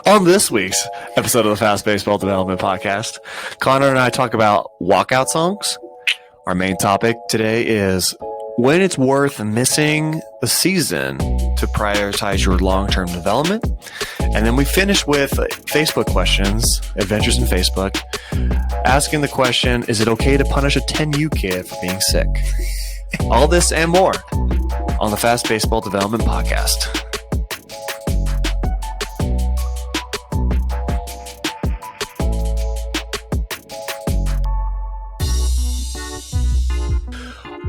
On this week's episode of the Fast Baseball Development Podcast, Connor and I talk about walkout songs. Our main topic today is when it's worth missing a season to prioritize your long-term development. And then we finish with Facebook questions, Adventures in Facebook, asking the question, is it okay to punish a 10U kid for being sick? All this and more on the Fast Baseball Development Podcast.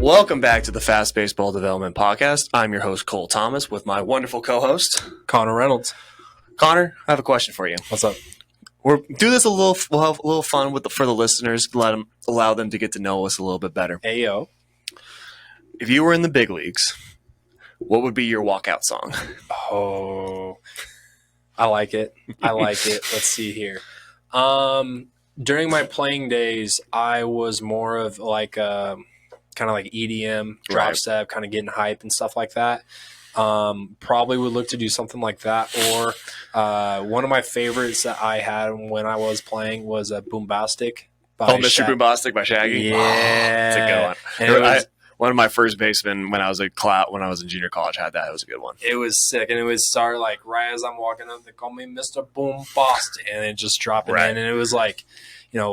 Welcome back to the Fast Baseball Development Podcast. I'm your host, Cole Thomas, with my wonderful co-host, Connor Reynolds. Connor, I have a question for you. What's up? We'll do this we'll have a little fun for the listeners, allow them to get to know us a little bit better. Ayo. If you were in the big leagues, what would be your walkout song? Oh, I like it. Let's see here. During my playing days, I was more of like kind of like EDM, drop step, kind of getting hype and stuff like that. Probably would look to do something like that. Or one of my favorites that I had when I was playing was a Boombastic. Mr. Boombastic by Shaggy? Yeah. It's a good one. One of my first basemen when I was in junior college had that. It was a good one. It was sick. And it would start like right as I'm walking up, they call me Mr. Boombastic. And it just dropped it in. And it was like,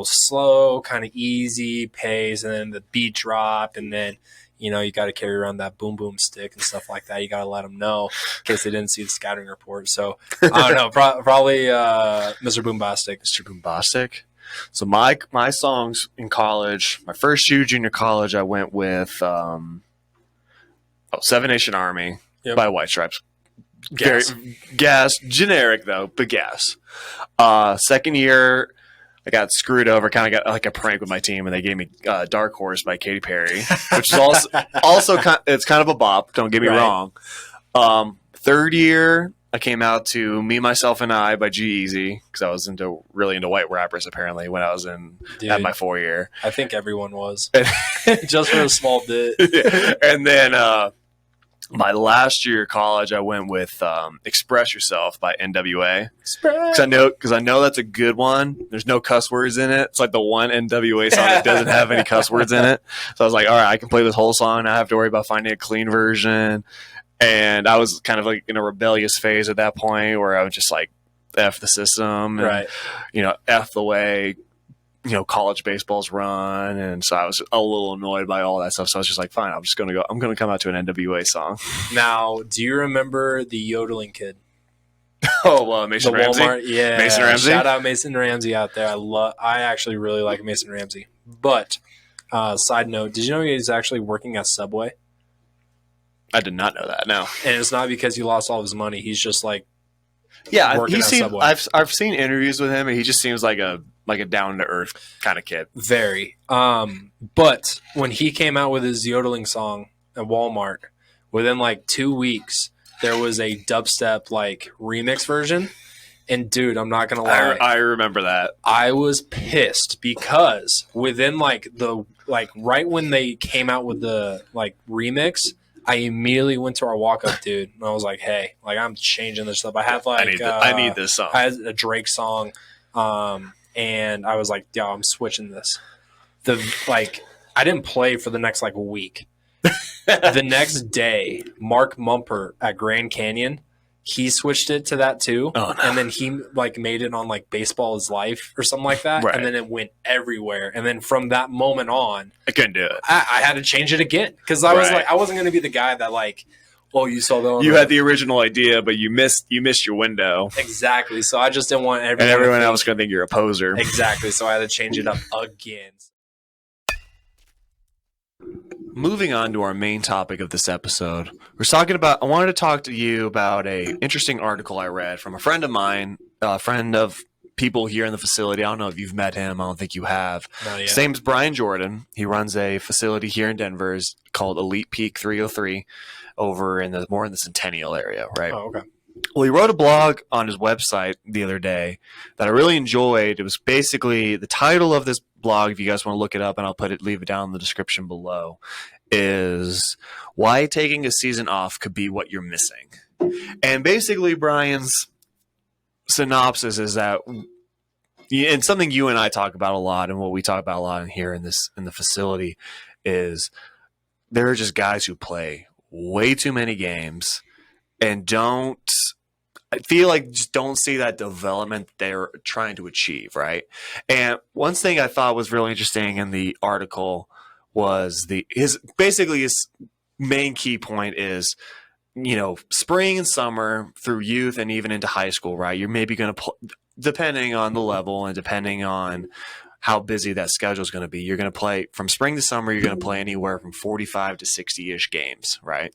slow, kind of easy pace, and then the beat dropped, and then, you got to carry around that boom boom stick and stuff like that. You got to let them know in case they didn't see the scouting report. So, I don't know, probably Mr. Boombastic. Mr. Boombastic. So my songs in college, my first year junior college, I went with Seven Nation Army by White Stripes. Gas. Gas, generic though, but gas. Second year, I got screwed over, kind of got like a prank with my team, and they gave me Dark Horse by Katy Perry, which is also it's kind of a bop, don't get me wrong. Third year, I came out to Me, Myself, and I by G-Eazy, because I was really into white rappers, apparently, when I was at my 4 year. I think everyone was. Just for a small bit. And then my last year of college, I went with Express Yourself by NWA. Because I know that's a good one. There's no cuss words in it. It's like the one NWA song that doesn't have any cuss words in it. So I was like, all right, I can play this whole song. I have to worry about finding a clean version. And I was kind of like in a rebellious phase at that point where I was just like, F the system. And, F the way college baseball's run, and so I was a little annoyed by all that stuff. So I was just like, fine, I'm going to come out to an NWA song. Now, do you remember the yodeling kid? Mason Ramsey. Walmart, yeah, Mason Ramsey. Shout out Mason Ramsey out there. I actually really like Mason Ramsey. But side note, did you know he's actually working at Subway? I did not know that. No, and it's not because he lost all his money. He's just like, Subway. I've seen interviews with him, and he just seems like a down to earth kind of kid. Very. But when he came out with his yodeling song at Walmart, within like 2 weeks, there was a dubstep like remix version. And dude, I'm not gonna lie, I remember that. I was pissed because within right when they came out with the remix, I immediately went to our walk-up dude, and I was like, hey, I'm changing this up. I have I need this song. I had a Drake song, and I was like, yo, I'm switching this. I didn't play for the next week. The next day, Mark Mumper at Grand Canyon, he switched it to that too. Oh, no. And then he made it on Baseball is Life or something like that. Right. And then it went everywhere. And then from that moment on, I couldn't do it. I had to change it again. Because I was I wasn't going to be the guy that you saw that. You had the original idea, but you missed your window. Exactly. So I just didn't want everyone else going to think you're a poser. Exactly. So I had to change it up again. Moving on to our main topic of this episode, I wanted to talk to you about an interesting article I read from a friend of mine, a friend of people here in the facility. I don't know if you've met him. I don't think you have. His name's Brian Jordan. He runs a facility here in Denver called Elite Peak 303 over in the Centennial area, right? Oh, okay. Well, he wrote a blog on his website the other day that I really enjoyed. It was basically the title of this blog, if you guys want to look it up, and I'll leave it down in the description below, is why taking a season off could be what you're missing. And basically Brian's synopsis is that, and something you and I talk about a lot, and what we talk about a lot in here in the facility, is there are just guys who play way too many games and I feel like just don't see that development they're trying to achieve, right? And one thing I thought was really interesting in the article was his main key point is, spring and summer through youth and even into high school, right? You're maybe going to depending on the level and depending on how busy that schedule is going to be, you're going to play from spring to summer. You're going to play anywhere from 45 to 60-ish games, right?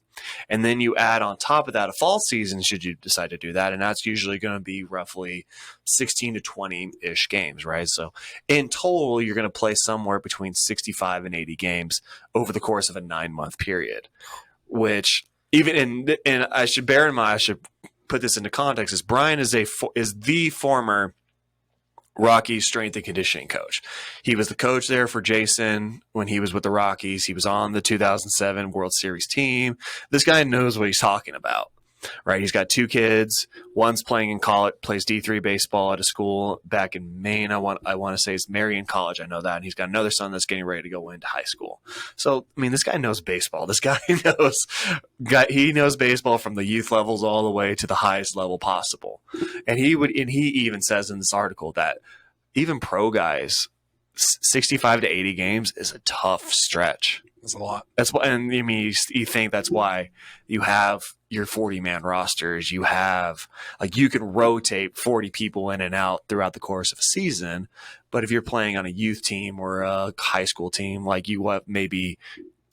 And then you add on top of that a fall season, should you decide to do that, and that's usually going to be roughly 16 to 20-ish games, right? So in total, you're going to play somewhere between 65 and 80 games over the course of a 9-month period, which even and I should bear in mind, I should put this into context, is Brian is the former Rockies strength and conditioning coach. He was the coach there for Jason when he was with the Rockies. He was on the 2007 World Series team. This guy knows what he's talking about, right? He's got 2 kids. One's playing in college, plays D3 baseball at a school back in Maine. I want to say it's Marion College. I know that. And he's got another son that's getting ready to go into high school. So, I mean, this guy knows baseball. This guy he knows baseball from the youth levels all the way to the highest level possible. And he even says in this article that even pro guys, 65 to 80 games is a tough stretch. That's a lot. That's why, and I mean, you think that's why you have your 40-man rosters. You have, you can rotate 40 people in and out throughout the course of a season. But if you're playing on a youth team or a high school team, you have maybe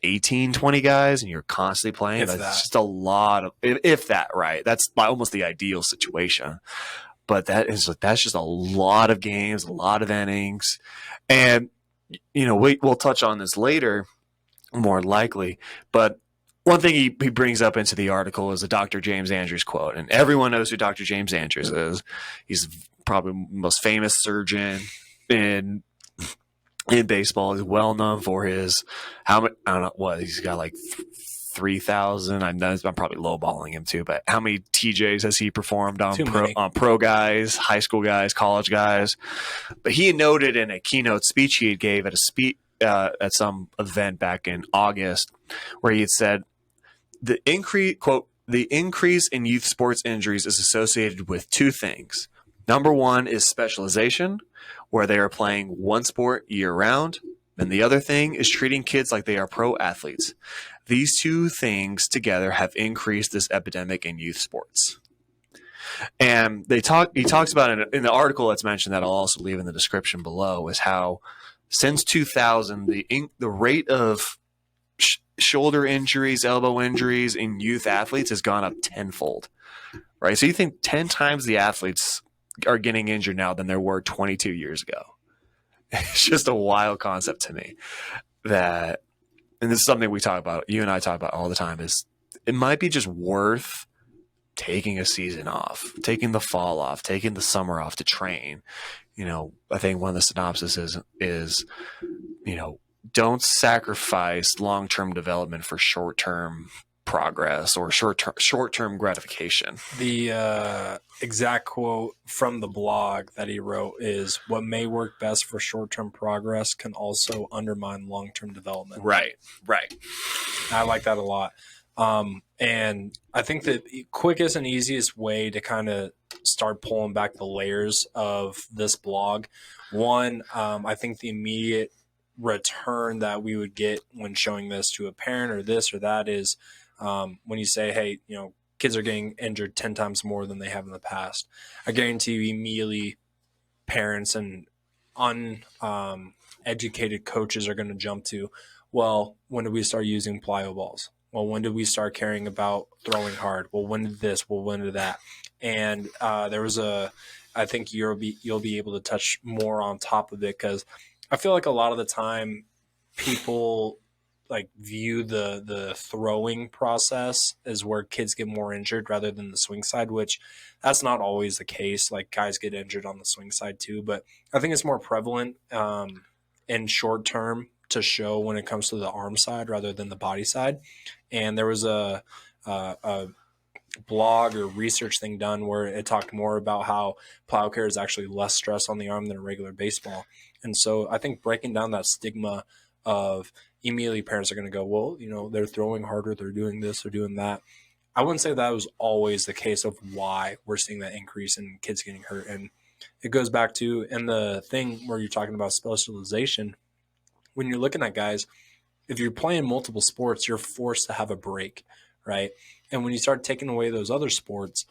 18, 20 guys, and you're constantly playing. That's just a lot of, if that, right? That's almost the ideal situation. But that's just a lot of games, a lot of innings. And, we'll touch on this later, more likely. But one thing he brings up into the article is a Dr. James Andrews quote. And everyone knows who Dr. James Andrews is. He's probably the most famous surgeon in baseball. He's well known for his, I don't know what, he's got 3,000. I'm probably lowballing him too, but how many TJs has he performed on pro guys, high school guys, college guys? But he noted in a keynote speech he gave at at some event back in August, where he had said the increase in youth sports injuries is associated with 2 things. Number one is specialization, where they are playing one sport year round. And the other thing is treating kids like they are pro athletes. These 2 things together have increased this epidemic in youth sports. And he talks about it in the article that's mentioned, that I'll also leave in the description below, is how since 2000, the rate of shoulder injuries, elbow injuries in youth athletes has gone up tenfold, right? So you think 10 times the athletes are getting injured now than there were 22 years ago. It's just a wild concept to me and this is something we talk about, you and I talk about all the time, is it might be just worth taking a season off, taking the fall off, taking the summer off to train. I think one of the synopsis is don't sacrifice long-term development for short-term progress or short-term gratification. The exact quote from the blog that he wrote is, "What may work best for short-term progress can also undermine long-term development." Right. I like that a lot. And I think the quickest and easiest way to kind of start pulling back the layers of this blog, one, I think the immediate return that we would get when showing this to a parent or this or that is when you say, hey, kids are getting injured 10 times more than they have in the past. I guarantee you immediately parents and uneducated coaches are going to jump to, well, when did we start using plyo balls? Well, when did we start caring about throwing hard? Well, when did this? Well, when did that? And there was I think you'll be able to touch more on top of it, because I feel like a lot of the time people view the throwing process as where kids get more injured rather than the swing side, which that's not always the case. Guys get injured on the swing side too, but I think it's more prevalent in short term to show when it comes to the arm side rather than the body side. And there was a blog or research thing done where it talked more about how plow care is actually less stress on the arm than a regular baseball. And so I think breaking down that stigma of immediately parents are going to go, well, they're throwing harder, they're doing this, they're doing that. I wouldn't say that was always the case of why we're seeing that increase in kids getting hurt. And it goes back to, and the thing where you're talking about specialization, when you're looking at guys, if you're playing multiple sports, you're forced to have a break, right? And when you start taking away those other sports,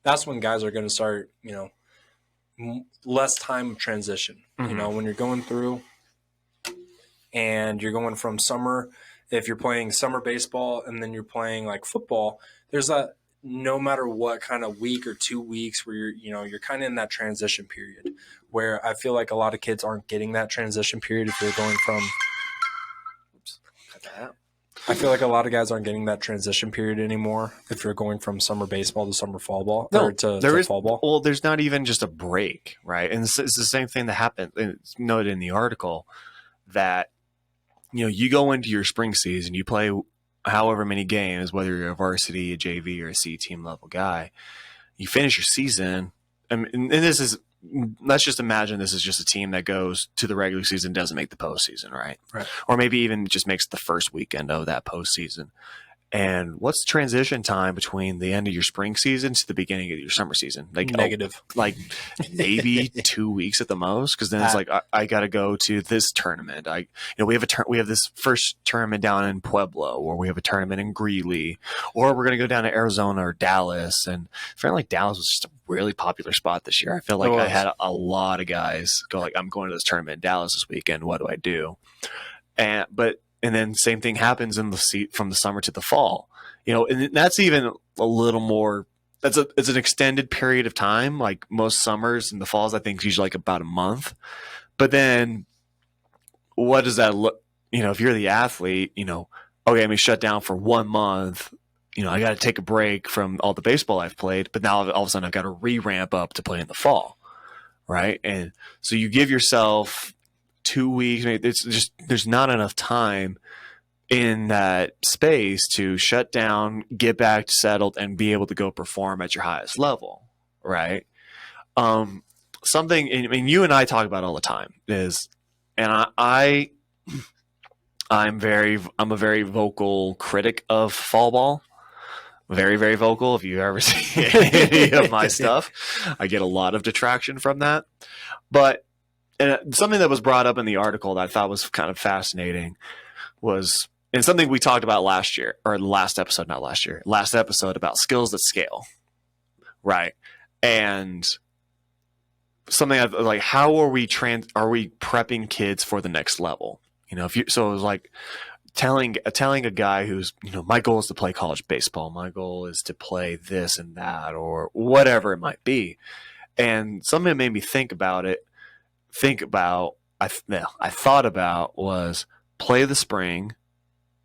that's when guys are going to start, less time of transition. Mm-hmm. When you're going through and you're going from summer, if you're playing summer baseball and then you're playing like football, there's that no matter what kind of week or 2 weeks where you're kind of in that transition period where I feel like a lot of kids aren't getting that transition period if they're going from I feel like a lot of guys aren't getting that transition period anymore if you're going from summer baseball to summer fall ball or to fall ball. Well, there's not even just a break, right? And it's the same thing that happened. It's noted in the article that, you go into your spring season, you play however many games, whether you're a varsity, a JV, or a C team level guy, you finish your season. And this is, let's just imagine this is just a team that goes to the regular season, doesn't make the postseason, right? Right. Or maybe even just makes the first weekend of that postseason. And what's the transition time between the end of your spring season to the beginning of your summer season? Like negative, like maybe 2 weeks at the most. Because then it's like I got to go to this tournament. We have this first tournament down in Pueblo, or we have a tournament in Greeley, or we're gonna go down to Arizona or Dallas. And I feel like Dallas was just a really popular spot this year. I feel like I had a lot of guys go like, I'm going to this tournament in Dallas this weekend. What do I do? And then same thing happens from the summer to the fall, and that's even a little more. It's an extended period of time. Like most summers and the falls, I think is usually like about a month. But then, what does that look? If you're the athlete, okay, I'm gonna shut down for 1 month. I got to take a break from all the baseball I've played, but now all of a sudden I've got to re-ramp up to play in the fall, right? And so you give yourself 2 weeks. There's not enough time in that space to shut down, get back settled, and be able to go perform at your highest level, right? Something, you and I talk about all the time is, and I'm a very vocal critic of fall ball. Very, very vocal. If you ever see any of my stuff, I get a lot of detraction from that. But something that was brought up in the article that I thought was kind of fascinating was, and something we talked about last episode about skills that scale, right? And something like, how are we prepping kids for the next level? So it was like telling a guy who's, my goal is to play college baseball. My goal is to play this and that, or whatever it might be. And something that made me think about I thought about was play the spring,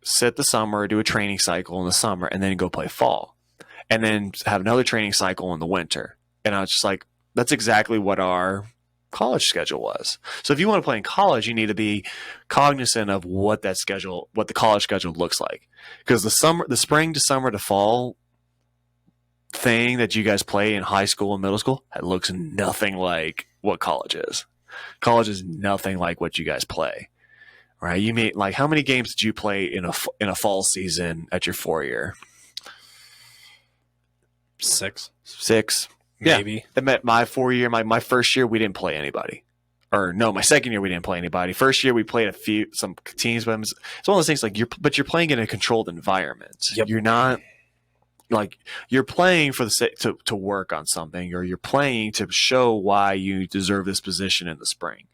sit the summer, do a training cycle in the summer, and then go play fall, and then have another training cycle in the winter. And I was just like, that's exactly what our college schedule was. So if you want to play in college, you need to be cognizant of what the college schedule looks like, because the spring to summer to fall thing that you guys play in high school and middle school, it looks nothing like what college is. College is nothing like what you guys play, right? You mean, like, how many games did you play in a fall season at your 4-year? 6, maybe. Yeah. My 4-year, my first year, we didn't play anybody. Or no, my second year we didn't play anybody. First year we played some teams, but it's one of those things like you're playing in a controlled environment. Yep. You're not like, you're playing for the sake to work on something, or you're playing to show why you deserve this position in the spring.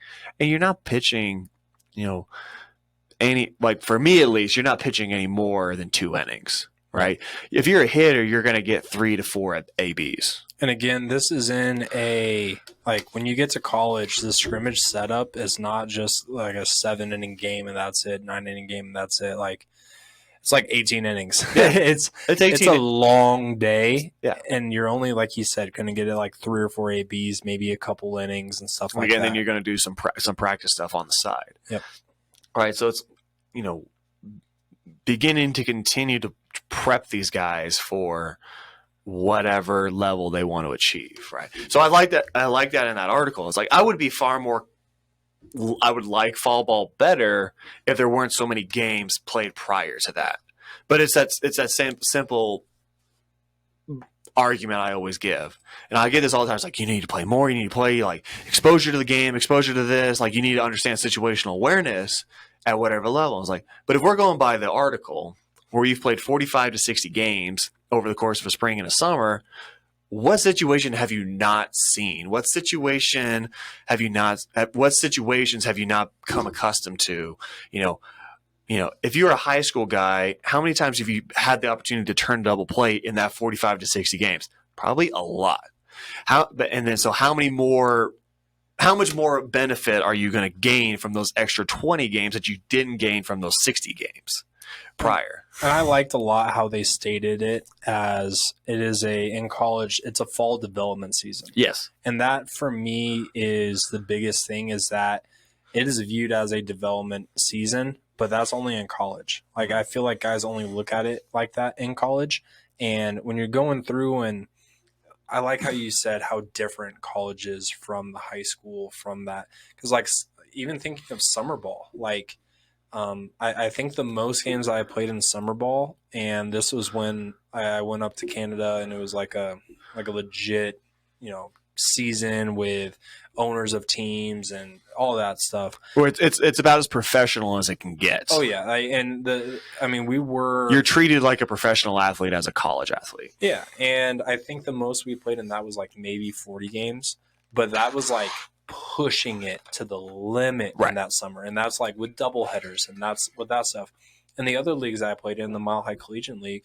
And you're not pitching, for me at least, you're not pitching any more than 2 innings, right? If you're a hitter, you're going to get 3 to 4 ABs. And again, this is in when you get to college, the scrimmage setup is not just like a 7-inning game and that's it, 9-inning game and that's it. Like, it's like 18 innings. Yeah. It's a long day. Yeah. And you're only, like you said, going to get like 3 or 4 ABs, maybe a couple innings and stuff like that. And then you're going to do some practice stuff on the side. Yep. All right. So it's, beginning to continue to prep these guys for whatever level they want to achieve, right? So I like that. I like that in that article. It's like I would like fall ball better if there weren't so many games played prior to that. But it's that same simple argument I always give. And I get this all the time. It's like, you need to play more. You need to play like exposure to the game, exposure to this. Like you need to understand situational awareness at whatever level. It's like, but if we're going by the article where you've played 45 to 60 games over the course of a spring and a summer, what situation have you not seen? What situations have you not become accustomed to? If you're a high school guy, how many times have you had the opportunity to turn double play in that 45 to 60 games? Probably a lot. How much more benefit are you going to gain from those extra 20 games that you didn't gain from those 60 games prior? And I liked a lot how they stated it as it is in college, it's a fall development season. Yes. And that for me is the biggest thing, is that it is viewed as a development season, but that's only in college. Like I feel like guys only look at it like that in college. And when you're going through, and I like how you said how different college is from the high school, from that. Because like even thinking of summer ball, like I think the most games I played in summer ball, and this was when I went up to Canada, and it was like a legit, season with owners of teams and all that stuff. Where it's about as professional as it can get. Oh yeah, you're treated like a professional athlete as a college athlete. Yeah, and I think the most we played in that was like maybe 40 games, but that was like pushing it to the limit in that summer, and that's like with double headers, and that's with that stuff. And the other leagues I played in, the Mile High Collegiate League,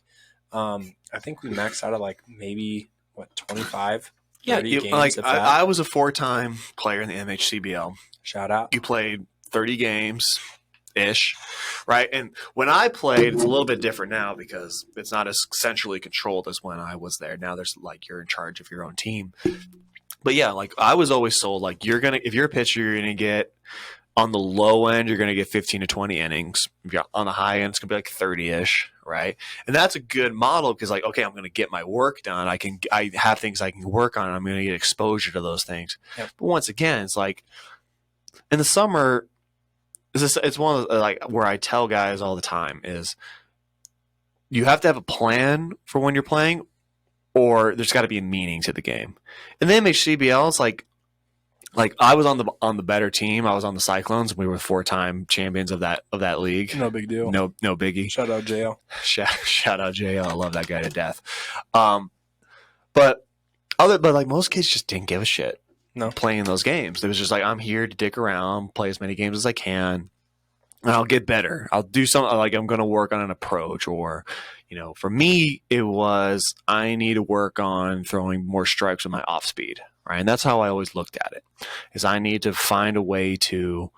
I think we maxed out at like maybe 25. Yeah, games, I was a 4-time player in the MHCBL. Shout out. You played 30 games ish, right? And when I played, it's a little bit different now because it's not as centrally controlled as when I was there. Now there's like you're in charge of your own team. But yeah, like I was always sold like if you're a pitcher, you're gonna get on the low end, you're gonna get 15 to 20 innings. If you're on the high end, it's gonna be like 30-ish, right? And that's a good model because like, okay, I'm gonna get my work done. I have things I can work on. I'm gonna get exposure to those things. Yep. But once again, it's like in the summer, it's one of the, like where I tell guys all the time is you have to have a plan for when you're playing, or there's got to be a meaning to the game. And the MHCBL is like I was on the better team. I was on the Cyclones. We were 4-time champions of that league. No big deal. No biggie. Shout out JL. Shout out JL. I love that guy to death. But like most kids just didn't give a shit. No, playing those games. It was just like, I'm here to dick around, play as many games as I can, and I'll get better. I'll do something like I'm going to work on an approach, or for me, it was I need to work on throwing more strikes with my off speed, right? And that's how I always looked at it, is I need to find a way to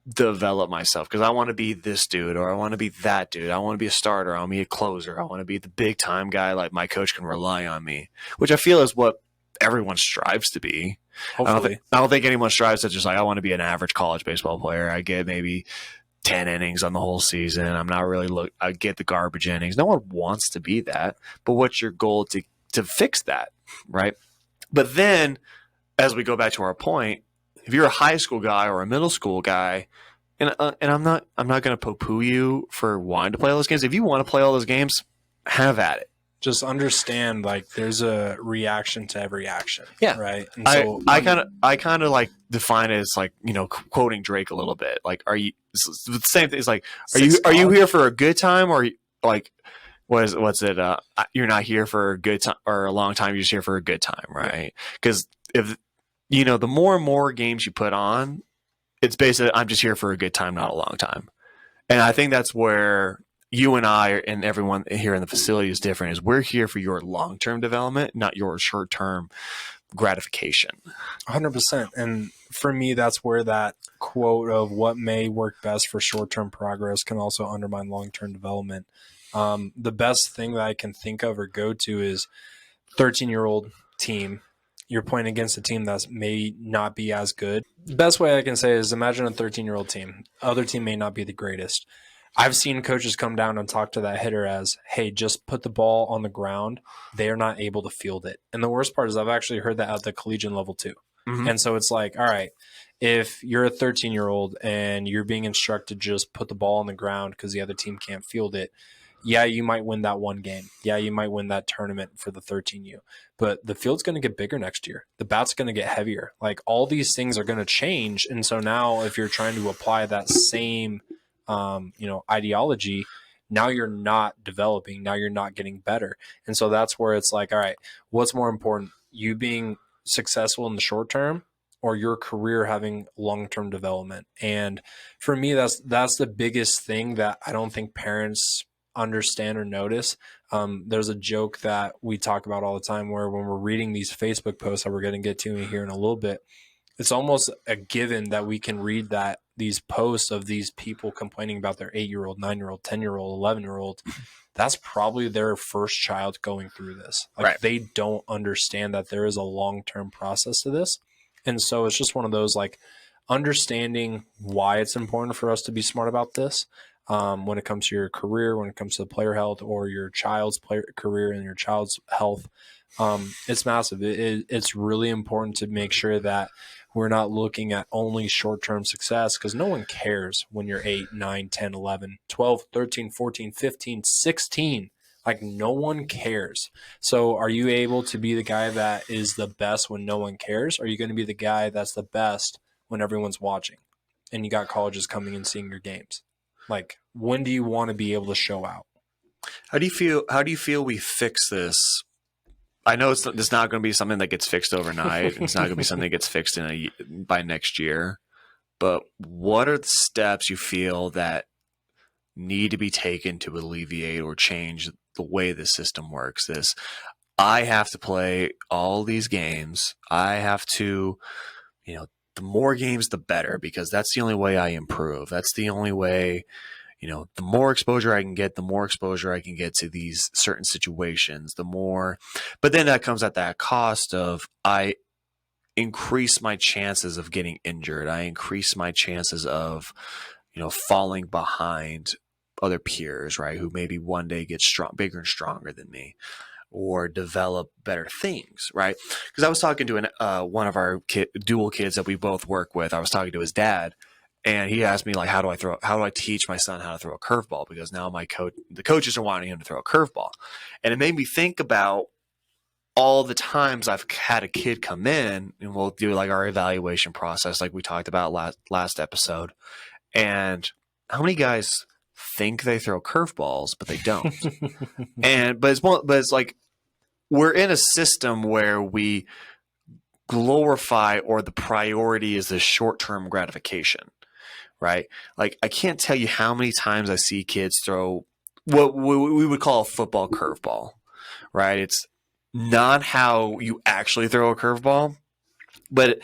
develop myself because I want to be this dude, or I want to be that dude. I want to be a starter. I want to be a closer. I want to be the big time guy, like my coach can rely on me, which I feel is what everyone strives to be. Hopefully. I don't think anyone strives to just like, I want to be an average college baseball player. I get maybe 10 innings on the whole season. I'm not really I get the garbage innings. No one wants to be that. But what's your goal to fix that, right? But then, as we go back to our point, if you're a high school guy or a middle school guy, and I'm not going to poo-poo you for wanting to play all those games. If you want to play all those games, have at it. Just understand, like, there's a reaction to every action. Yeah. Right. And so I kind of like define it as like, quoting Drake a little bit. Like, are you the same thing? It's like, are you here for a good time, or like, what's it? You're not here for a good time or a long time. You're just here for a good time, right? Because if the more and more games you put on, it's basically I'm just here for a good time, not a long time. And I think that's where you and I and everyone here in the facility is different, is we're here for your long-term development, not your short-term gratification. 100%. And for me, that's where that quote of what may work best for short-term progress can also undermine long-term development. The best thing that I can think of or go to is 13-year-old team. You're playing against a team that may not be as good. The best way I can say is imagine a 13-year-old team. Other team may not be the greatest. I've seen coaches come down and talk to that hitter as, hey, just put the ball on the ground. They are not able to field it. And the worst part is I've actually heard that at the collegiate level too. Mm-hmm. And so it's like, all right, if you're a 13-year-old and you're being instructed just put the ball on the ground because the other team can't field it, yeah, you might win that one game. Yeah, you might win that tournament for the 13U. But the field's going to get bigger next year. The bat's going to get heavier. Like all these things are going to change. And so now if you're trying to apply that same ideology, now you're not developing, now you're not getting better. And so that's where it's like, all right, what's more important, you being successful in the short term or your career having long-term development? And for me, that's the biggest thing that I don't think parents understand or notice. There's a joke that we talk about all the time where when we're reading these Facebook posts that we're going to get to here in a little bit, it's almost a given that we can read that these posts of these people complaining about their 8-year-old, 9-year-old, 10-year-old, 11-year-old, that's probably their first child going through this. Like Right. They don't understand that there is a long-term process to this. And so it's just one of those like understanding why it's important for us to be smart about this. When it comes to your career, when it comes to player health or your child's career and your child's health, it's massive. It's really important to make sure that we're not looking at only short-term success because no one cares when you're 8, 9, 10, 11, 12, 13, 14, 15, 16. Like no one cares. So are you able to be the guy that is the best when no one cares? Or are you going to be the guy that's the best when everyone's watching and you got colleges coming and seeing your games? Like, when do you want to be able to show out? How do you feel we fix this? I know it's not going to be something that gets fixed overnight. It's not going to be something that gets fixed by next year. But what are the steps you feel that need to be taken to alleviate or change the way the system works? I have to play all these games. I have to, the more games, the better, because that's the only way I improve. That's the only way. The more exposure I can get, the more exposure I can get to these certain situations, but then that comes at that cost of I increase my chances of getting injured. I increase my chances of, falling behind other peers, right? Who maybe one day get bigger and stronger than me or develop better things, right? Because I was talking to one of our dual kids that we both work with. I was talking to his dad. And he asked me, like, how do I teach my son how to throw a curveball? Because now the coaches are wanting him to throw a curveball. And it made me think about all the times I've had a kid come in and we'll do like our evaluation process, like we talked about last episode. And how many guys think they throw curveballs, but they don't. But it's like, we're in a system where we glorify, or the priority is the short-term gratification. Right? Like, I can't tell you how many times I see kids throw what we would call a football curveball, right? It's not how you actually throw a curveball, but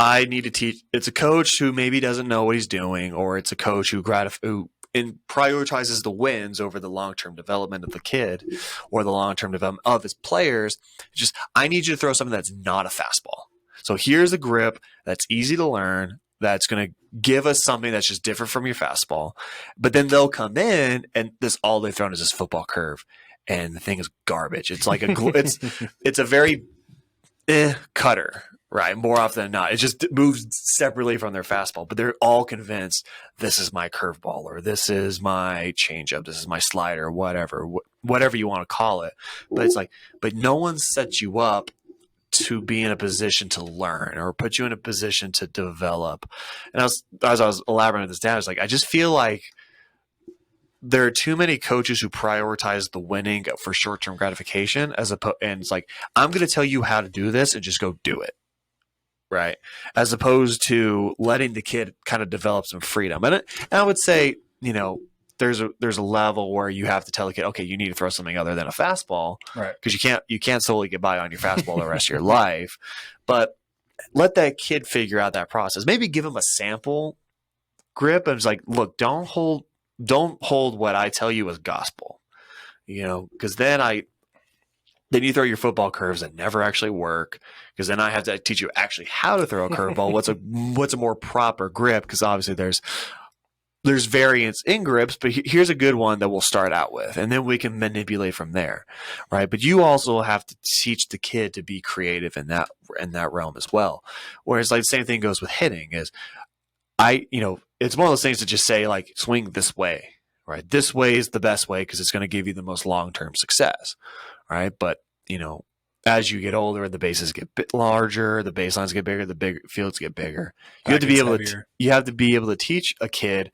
I need to teach. It's a coach who maybe doesn't know what he's doing, or it's a coach who prioritizes the wins over the long-term development of the kid or the long-term development of his players. It's just, I need you to throw something that's not a fastball. So here's a grip that's easy to learn, that's going to give us something that's just different from your fastball. But then they'll come in and all they've thrown is this football curve, and the thing is garbage. It's like it's a very cutter, right? More often than not, it just moves separately from their fastball. But they're all convinced this is my curveball, or this is my changeup, this is my slider, whatever you want to call it. But it's like, but no one sets you up to be in a position to learn or put you in a position to develop. And as I was elaborating with this dad, I was like, I just feel like there are too many coaches who prioritize the winning for short-term gratification and it's like, I'm going to tell you how to do this and just go do it. Right. As opposed to letting the kid kind of develop some freedom. And I would say, there's a level where you have to tell the kid, okay, you need to throw something other than a fastball, right? Because you can't solely get by on your fastball the rest of your life. But let that kid figure out that process. Maybe give him a sample grip and it's like, look, don't hold what I tell you as gospel, because then you throw your football curves that never actually work. Because then I have to teach you actually how to throw a curveball. What's a more proper grip? Because obviously there's there's variance in grips, but here's a good one that we'll start out with, and then we can manipulate from there, right? But you also have to teach the kid to be creative in that realm as well. Whereas, like, the same thing goes with hitting. Is it's one of those things to just say, like, swing this way, right? This way is the best way because it's going to give you the most long-term success, right? But as you get older, the bases get a bit larger, the baselines get bigger, the fields get bigger. You have to be able to teach a kid,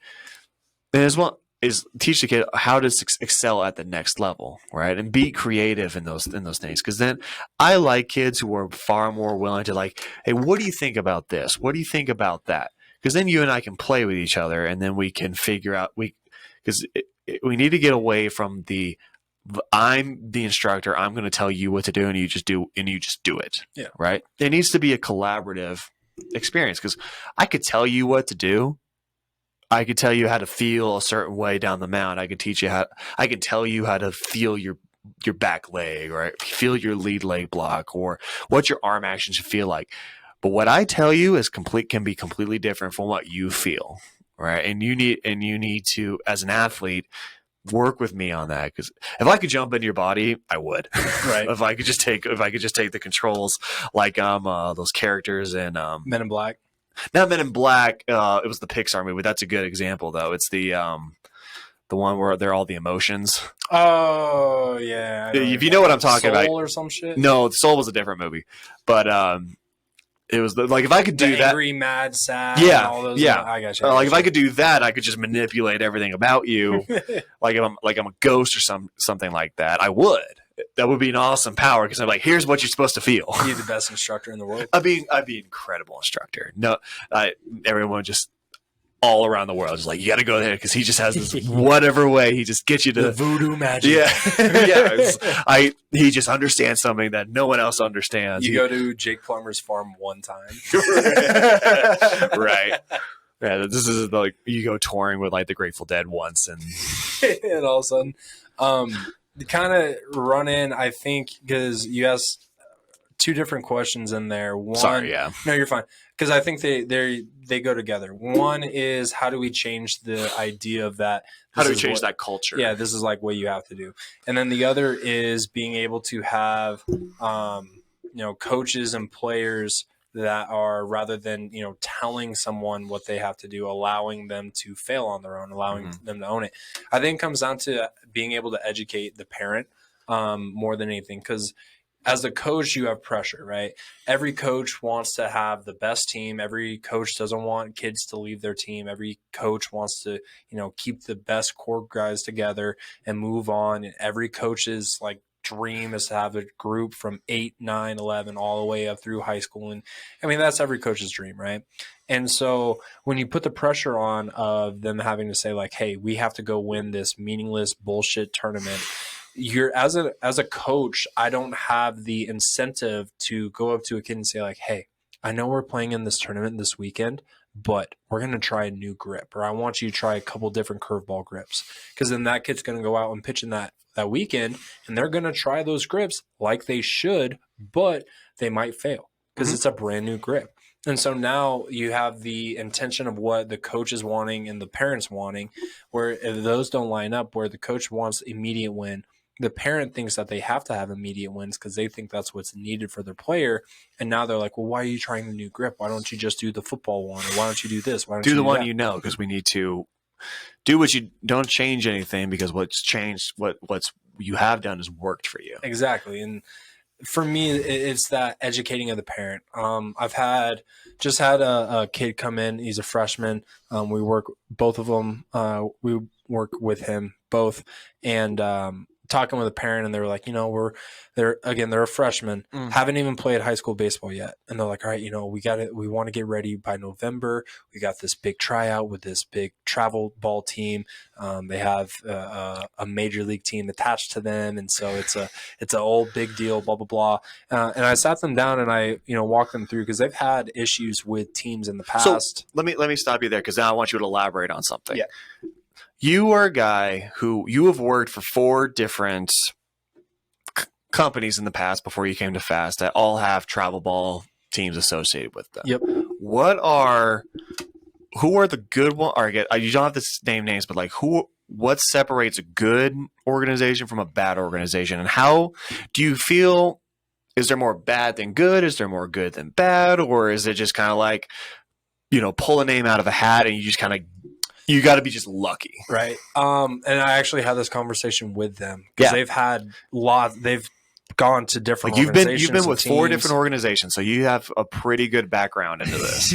and as well is teach the kid how to excel at the next level, right? And be creative in those things. Because then I like kids who are far more willing to, like, hey, what do you think about this? What do you think about that? Because then you and I can play with each other, and then we can figure out because we need to get away from I'm the instructor. I'm going to tell you what to do, and you just do it. Yeah. Right. It needs to be a collaborative experience because I could tell you what to do. I could tell you how to feel a certain way down the mound. I could tell you how to feel your back leg, right? Feel your lead leg block, or what your arm action should feel like. But what I tell you can be completely different from what you feel, right? And you need to, as an athlete, work with me on that, because if I could jump into your body, I would. Right. if I could just take the controls like those characters in Men in Black. Not Men in Black. It was the Pixar movie. That's a good example, though. It's the one where they're all the emotions. Oh yeah. If you know what I'm talking about, Soul or some shit. No, Soul was a different movie, but it was like, if I could do that, angry, mad, sad. Yeah, all those, yeah. I got you. Like, if I could do that, I could just manipulate everything about you. like I'm a ghost or something like that. I would. That would be an awesome power, because I'm like, here's what you're supposed to feel. You're the best instructor in the world. I'd be an incredible instructor. No, everyone just all around the world is like, you got to go there, because he just has this whatever way he just gets you to the voodoo magic. Yeah, he just understands something that no one else understands. You go to Jake Plummer's farm one time, right? Yeah, this is like you go touring with like the Grateful Dead once, and and all of a sudden, kind of run in. I think because you asked two different questions in there. One, sorry, yeah, no, you're fine. Because I think they go together. One is, how do we change the idea of that? How do we change that culture? Yeah, this is like what you have to do. And then the other is being able to have, coaches and players that are, rather than, telling someone what they have to do, allowing them to fail on their own, allowing them to own it. I think it comes down to being able to educate the parent more than anything, because as a coach, you have pressure, right? Every coach wants to have the best team. Every coach doesn't want kids to leave their team. Every coach wants to, keep the best core guys together and move on. And every coach's dream is to have a group from 8, 9, 11, all the way up through high school. And I mean, that's every coach's dream, right? And so when you put the pressure on of them having to say like, hey, we have to go win this meaningless bullshit tournament, you're as a coach, I don't have the incentive to go up to a kid and say like, hey, I know we're playing in this tournament this weekend, but we're going to try a new grip, or I want you to try a couple different curveball grips, because then that kid's going to go out and pitch in that weekend, and they're going to try those grips like they should, but they might fail because it's a brand new grip. And so now you have the intention of what the coach is wanting and the parents wanting, where if those don't line up, where the coach wants immediate win, the parent thinks that they have to have immediate wins because they think that's what's needed for their player. And now they're like, well, why are you trying the new grip? Why don't you just do the football one? Or why don't you do this? Why don't you do the one that? because we need to do what you don't change anything, because what's changed, what's you have done has worked for you. Exactly. And for me, it's that educating of the parent. I've had a kid come in. He's a freshman. We work, both of them. We work with him both, and talking with a parent, and they were like, they're a freshman, haven't even played high school baseball yet, and they're like, all right, we want to get ready by November. We got this big tryout with this big travel ball team. They have a major league team attached to them, and so it's an old big deal, blah blah blah. And I sat them down and I walked them through, because they've had issues with teams in the past. So let me stop you there, because now I want you to elaborate on something. Yeah. You are a guy who you have worked for 4 different companies in the past before you came to FAST that all have travel ball teams associated with them. Yep. What are who are the good one? Or you don't have to name names, but like what separates a good organization from a bad organization, and how do you feel? Is there more bad than good? Is there more good than bad, or is it just kind of like, pull a name out of a hat and you just kind of you got to be just lucky, right? And I actually had this conversation with them because they've had they've gone to different organizations. You've been with 4 different organizations, so you have a pretty good background into this.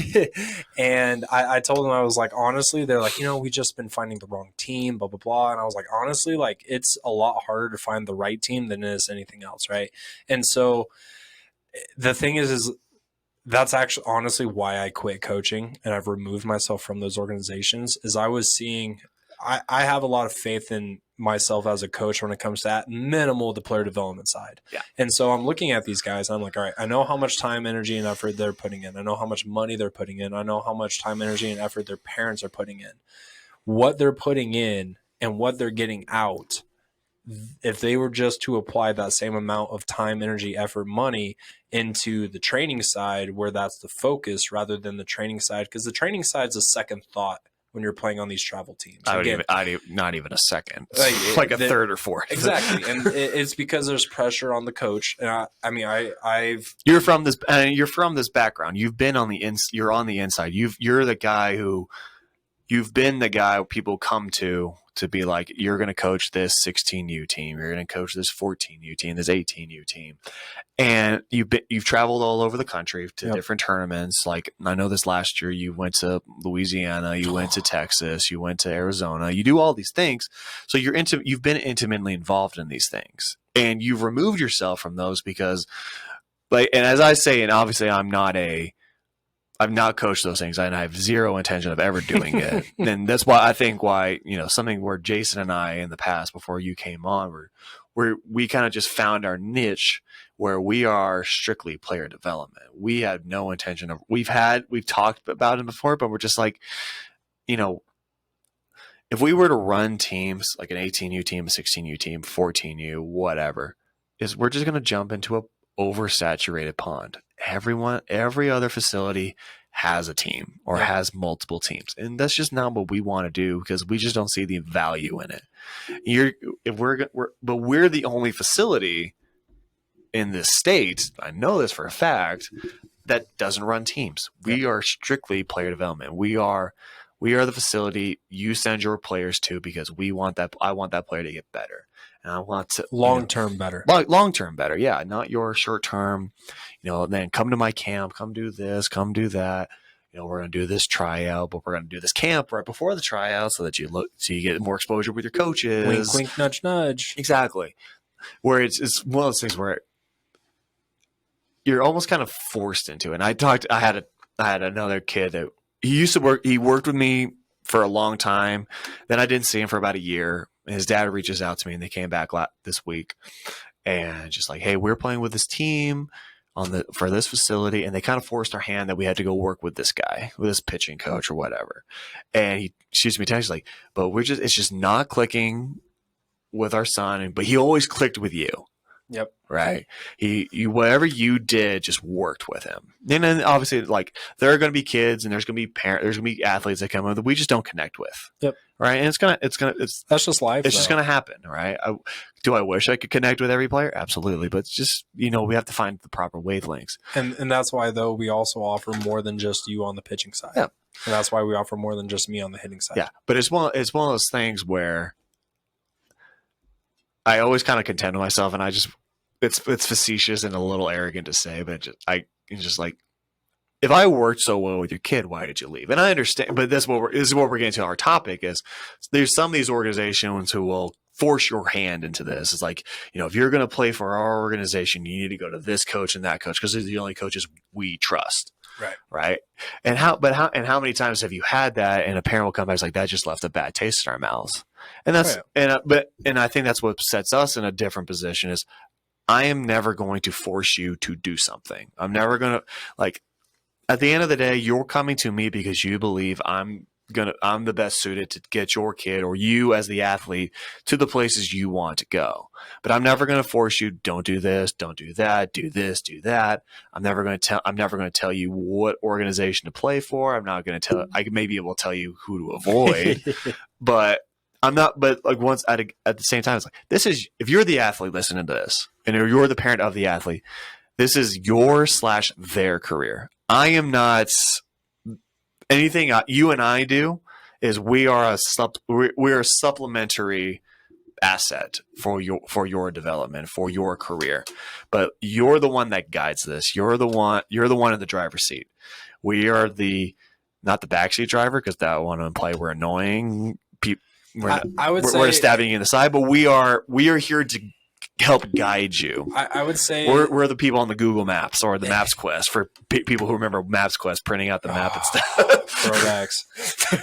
And I told them, I was like, honestly, they're like, we just been finding the wrong team, blah blah blah. And I was like, honestly, like it's a lot harder to find the right team than it is anything else, right? And so the thing is that's actually honestly why I quit coaching and I've removed myself from those organizations. Is I was seeing, I have a lot of faith in myself as a coach when it comes to that minimal the player development side. Yeah. And so I'm looking at these guys and I'm like, all right, I know how much time, energy, and effort they're putting in. I know how much money they're putting in. I know how much time, energy, and effort their parents are putting in. What they're putting in and what they're getting out, if they were just to apply that same amount of time, energy, effort, money into the training side where that's the focus rather than the training side, because the training side is a second thought when you're playing on these travel teams. Not even a second. Like a third or fourth. Exactly. And it's because there's pressure on the coach. And you're from this background. You've been on you're on the inside. You're the guy you've been the guy people come to be like, you're going to coach this 16U team. You're going to coach this 14U team, this 18U team. And you've traveled all over the country to different tournaments. Like I know this last year you went to Louisiana, you went to Texas, you went to Arizona. You do all these things. So you've been intimately involved in these things. And you've removed yourself from those because and as I say, and obviously I've not coached those things, and I have zero intention of ever doing it. And that's why something where Jason and I in the past, before you came on, we kind of just found our niche where we are strictly player development. We had no intention of, we've talked about it before, but we're just like, if we were to run teams like an 18U team, a 16U team, 14U, whatever, we're just going to jump into a oversaturated pond. Every other facility has a team or has multiple teams, and that's just not what we want to do because we just don't see the value in it. We're the only facility in this state, I know this for a fact, that doesn't run teams. We are strictly player development. We are the facility you send your players to because I want that player to get better. And I want to long-term better. Long-term better, yeah. Not your short-term, then come to my camp, come do this, come do that. We're going to do this tryout, but we're going to do this camp right before the tryout so that you get more exposure with your coaches. Wink, wink, nudge, nudge. Exactly. Where it's one of those things where you're almost kind of forced into it. And I had another kid that he worked with me for a long time. Then I didn't see him for about a year. His dad reaches out to me and they came back this week and just like, hey, we're playing with this team for this facility. And they kind of forced our hand that we had to go work with this guy, with this pitching coach or whatever. And he shoots me a text like, but it's just not clicking with our son. But he always clicked with you. Yep. Right. Whatever you did just worked with him. And then obviously like there are going to be kids and there's going to be parents, there's going to be athletes that come in that we just don't connect with. Yep. Right. And that's just life. It's just going to happen. Right. Do I wish I could connect with every player? Absolutely. But it's just, we have to find the proper wavelengths. And that's why though, we also offer more than just you on the pitching side. Yeah. And that's why we offer more than just me on the hitting side. Yeah. But it's one of those things where I always kind of contend with myself, and it's facetious and a little arrogant to say, but it's just like, if I worked so well with your kid, why did you leave? And I understand, but this is what we're getting to. Our topic is there's some of these organizations who will force your hand into this. It's like, if you're going to play for our organization, you need to go to this coach and that coach because they're the only coaches we trust. Right. Right. And how many times have you had that and a parent will come back and like, that just left a bad taste in our mouths. And that's, and I think that's what sets us in a different position is I am never going to force you to do something. I'm never going to at the end of the day, you're coming to me because you believe I'm I'm the best suited to get your kid or you as the athlete to the places you want to go. But I'm never going to force you, don't do this, don't do that, do this, do that. I'm never going to tell you what organization to play for. I'm not going to tell, I may be able to tell you who to avoid, but I'm not, but like once at the same time, it's like, this is, if you're the athlete listening to this and you're the parent of the athlete, this is your/their career. I am not anything you and I do is we are a supplementary asset for your development, for your career. But you're the one that guides this. You're the one in the driver's seat. We are not the backseat driver, because that one imply we're annoying. We're stabbing you in the side, but we are here to help guide you. I would say we're the people on the Google Maps or the Maps Quest, for people who remember Maps Quest, printing out the map and stuff. Throwbacks.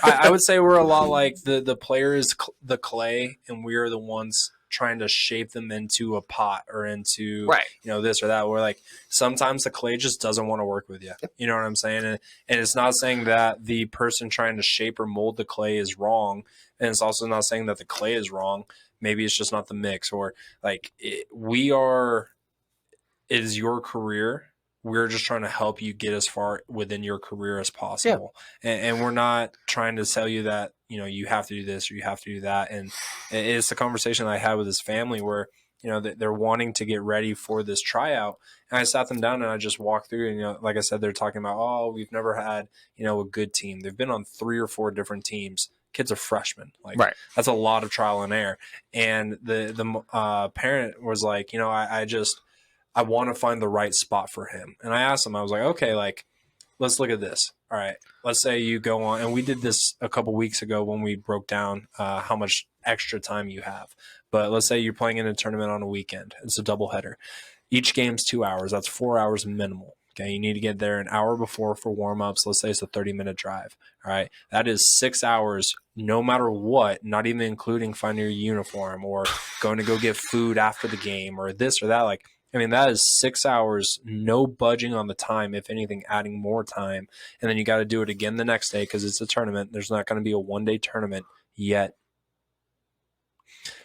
I would say we're a lot like the player is the clay, and we are the ones trying to shape them into a pot or into this or that. We're like, sometimes the clay just doesn't want to work with you. You know what I'm saying? And it's not saying that the person trying to shape or mold the clay is wrong, and it's also not saying that the clay is wrong. Maybe it's just not the mix, or like it is your career. We're just trying to help you get as far within your career as possible. Yeah. And we're not trying to tell you that, you have to do this or you have to do that. And it's the conversation that I had with his family where, they're wanting to get ready for this tryout. And I sat them down and I just walked through, and, like I said, they're talking about, oh, we've never had, a good team. They've been on 3 or 4 different teams. Kids are freshmen. That's a lot of trial and error. And the parent was like, I want to find the right spot for him. And I asked him, I was like, okay, let's look at this. All right, let's say you go on, and we did this a couple weeks ago when we broke down how much extra time you have. But let's say you're playing in a tournament on a weekend. It's a doubleheader. Each game's 2 hours. That's 4 hours minimal. Okay, you need to get there an hour before for warm-ups. Let's say it's a 30-minute drive. All right, that is 6 hours no matter what, not even including finding your uniform or going to go get food after the game or this or that. That is 6 hours, no budging on the time, if anything, adding more time. And then you got to do it again the next day because it's a tournament. There's not going to be a one-day tournament yet.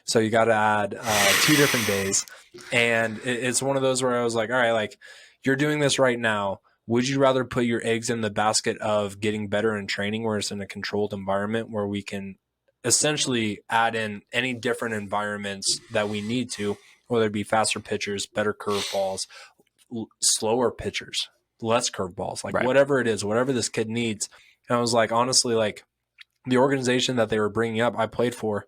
So you got to add 2 different days. And it's one of those where I was like, all right, you're doing this right now. Would you rather put your eggs in the basket of getting better in training where it's in a controlled environment where we can essentially add in any different environments that we need to, whether it be faster pitchers, better curveballs, slower pitchers, less curveballs, whatever it is, whatever this kid needs. And I was like, honestly, the organization that they were bringing up, I played for.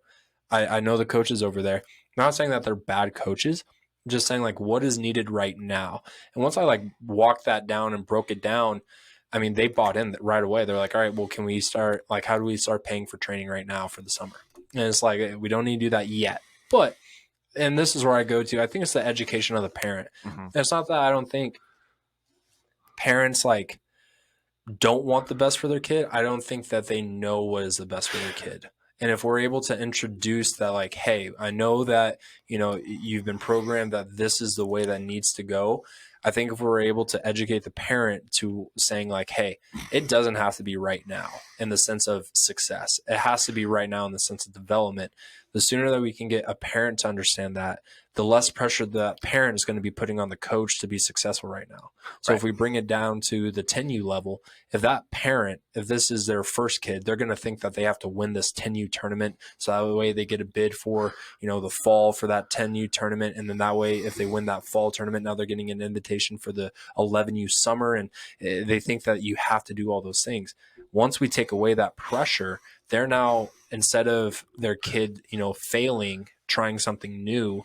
I know the coaches over there. I'm not saying that they're bad coaches. I'm just saying what is needed right now. And once I walked that down and broke it down, they bought in right away. They're like, all right, well, can we start, how do we start paying for training right now for the summer? And it's we don't need to do that yet. But, and this is where I go to, I think it's the education of the parent. Mm-hmm. It's not that I don't think parents don't want the best for their kid. I don't think that they know what is the best for their kid. And if we're able to introduce that, hey, I know that, you've been programmed that this is the way that needs to go. I think if we're able to educate the parent to saying hey, it doesn't have to be right now in the sense of success. It has to be right now in the sense of development. The sooner that we can get a parent to understand that, the less pressure that parent is going to be putting on the coach to be successful right now. So if we bring it down to the 10U level, if that parent, if this is their first kid, they're going to think that they have to win this 10U tournament. So that way they get a bid for, the fall for that 10U tournament. And then that way, if they win that fall tournament, now they're getting an invitation for the 11U summer. And they think that you have to do all those things. Once we take away that pressure, they're now, instead of their kid, failing, trying something new,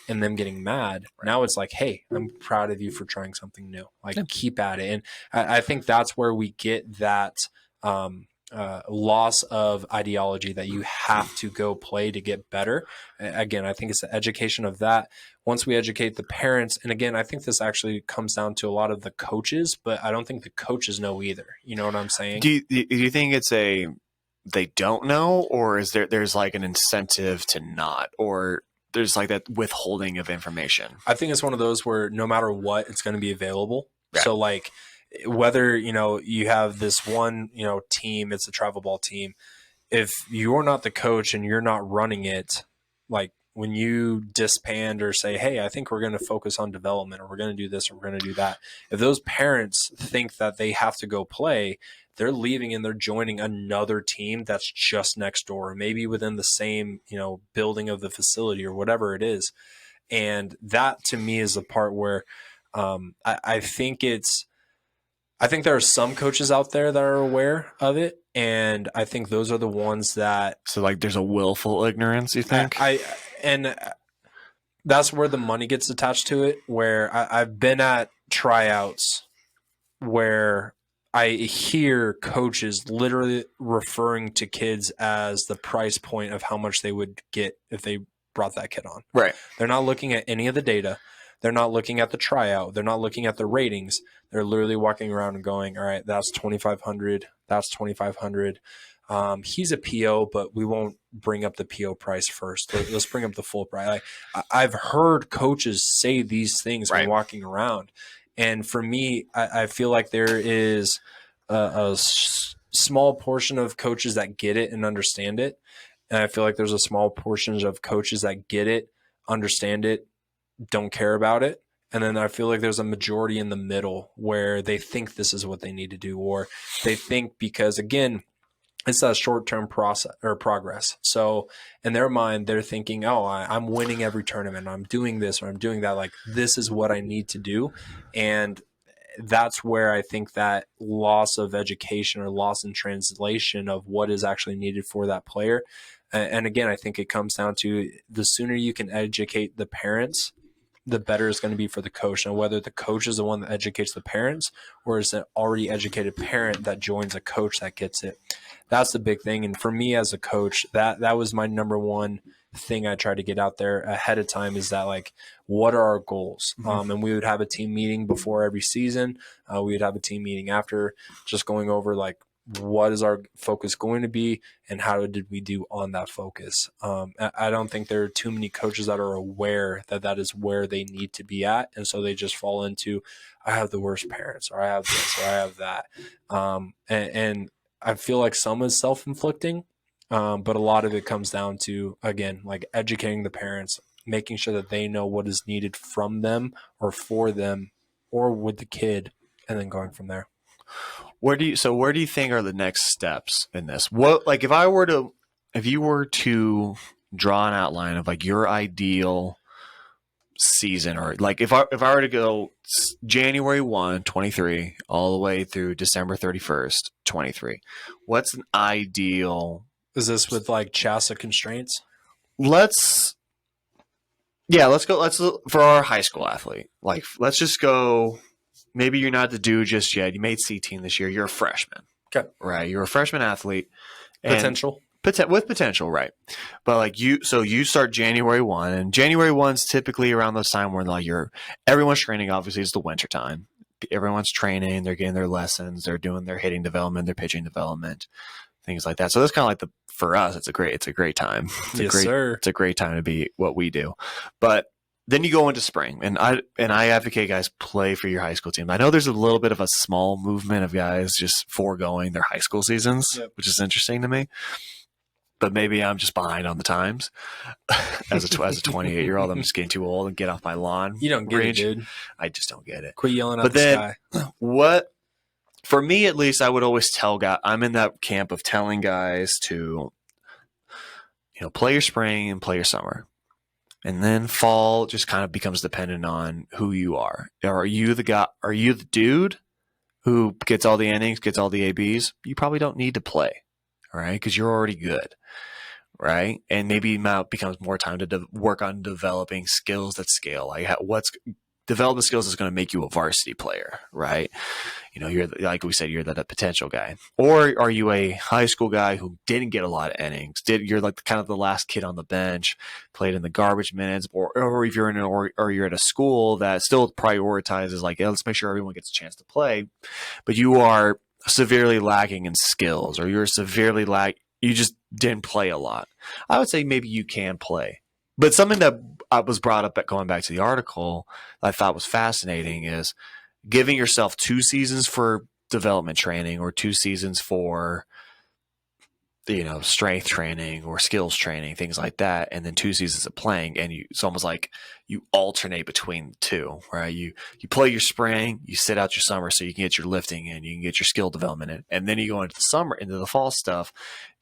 and them getting mad, now it's hey, I'm proud of you for trying something new. Keep at it. And I think that's where we get that loss of ideology that you have to go play to get better. Again, I think it's the education of that. Once we educate the parents, and again, I think this actually comes down to a lot of the coaches, but I don't think the coaches know either. You know what I'm saying? Do you think it's they don't know, or is there's an incentive to not, or there's that withholding of information? I think it's one of those where no matter what, it's going to be available. Yeah. So whether, you have this one, team, it's a travel ball team. If you're not the coach and you're not running it, like when you disband or say, hey, I think we're going to focus on development, or we're going to do this, or we're going to do that. If those parents think that they have to go play, they're leaving and they're joining another team that's just next door, maybe within the same, building of the facility or whatever it is. And that to me is the part where I think I think there are some coaches out there that are aware of it, and I think those are the ones that. So like, there's a willful ignorance, you think? And that's where the money gets attached to it. Where I've been at tryouts where I hear coaches literally referring to kids as the price point of how much they would get if they brought that kid on. Right. They're not looking at any of the data. They're not looking at the tryout. They're not looking at the ratings. They're literally walking around and going, all right, that's 2,500. That's 2,500. He's a PO, but we won't bring up the PO price first. Let's bring up the full price. I've heard coaches say these things when walking around. And for me, I feel like there is a small portion of coaches that get it and understand it. And I feel like there's a small portion of coaches that get it, understand it, don't care about it. And then I feel like there's a majority in the middle where they think this is what they need to do, or they think because, again, it's that short-term process or progress. So in their mind, they're thinking, oh, I'm winning every tournament. I'm doing this or I'm doing that. Like, this is what I need to do. And that's where I think that loss of education or loss in translation of what is actually needed for that player. And again, I think it comes down to the sooner you can educate the parents, the better it's going to be for the coach. And whether the coach is the one that educates the parents, or is an already educated parent that joins a coach that gets it. That's the big thing. And for me as a coach, that was my number one thing I tried to get out there ahead of time, is that, like, what are our goals? And we would have a team meeting before every season. We would have a team meeting after, just going over, like, what is our focus going to be and how did we do on that focus. I don't think there are too many coaches that are aware that that is where they need to be at. And so they just fall into, I have the worst parents, or I have this, or I have that. And I feel like some is self-inflicting, but a lot of it comes down to, again, like educating the parents, making sure that they know what is needed from them or for them or with the kid, and then going from there. Where do you think are the next steps in this? What, like, if you were to draw an outline of like your ideal season, or like if I were to go January 1, 23 all the way through December 31st, 23, what's an ideal? Is this with like CHASA constraints? Let's go for our high school athlete. Like, let's just go. Maybe you're not the dude just yet. You made C team this year. You're a freshman. Okay. Right. You're a freshman athlete. Potential. With potential, right. But like you start January 1, and January 1's typically around this time where like everyone's training. Obviously, it's the winter time. Everyone's training. They're getting their lessons. They're doing their hitting development, their pitching development, things like that. So that's kind of like for us, it's a great time. It's a great time to be what we do. But then you go into spring, and I advocate guys play for your high school team. I know there's a little bit of a small movement of guys just foregoing their high school seasons, which is interesting to me. But maybe I'm just behind on the times. As a 28-year-old, I'm just getting too old and get off my lawn. You don't get it, dude. I just don't get it. Quit yelling at the sky. What, for me at least, I would always tell guys, I'm in that camp of telling guys to, play your spring and play your summer. And then fall just kind of becomes dependent on who you are. Are you the guy? Are you the dude who gets all the innings, gets all the ABs? You probably don't need to play, all right? Because you're already good, right? And maybe now becomes more time to work on developing skills that scale. Like develop the skills that's going to make you a varsity player, right? You're, like we said, you're the potential guy. Or are you a high school guy who didn't get a lot of innings? You're like kind of the last kid on the bench, played in the garbage minutes, or if you're or you're at a school that still prioritizes like, let's make sure everyone gets a chance to play, but you are severely lacking in skills, or you're severely you just didn't play a lot. I would say maybe you can play. But something that was brought up going back to the article that I thought was fascinating is giving yourself 2 seasons for development training or 2 seasons for strength training or skills training, things like that, and then 2 seasons of playing, and it's almost like you alternate between the two, right? You play your spring, you sit out your summer so you can get your lifting in, you can get your skill development in, and then you go into the fall stuff,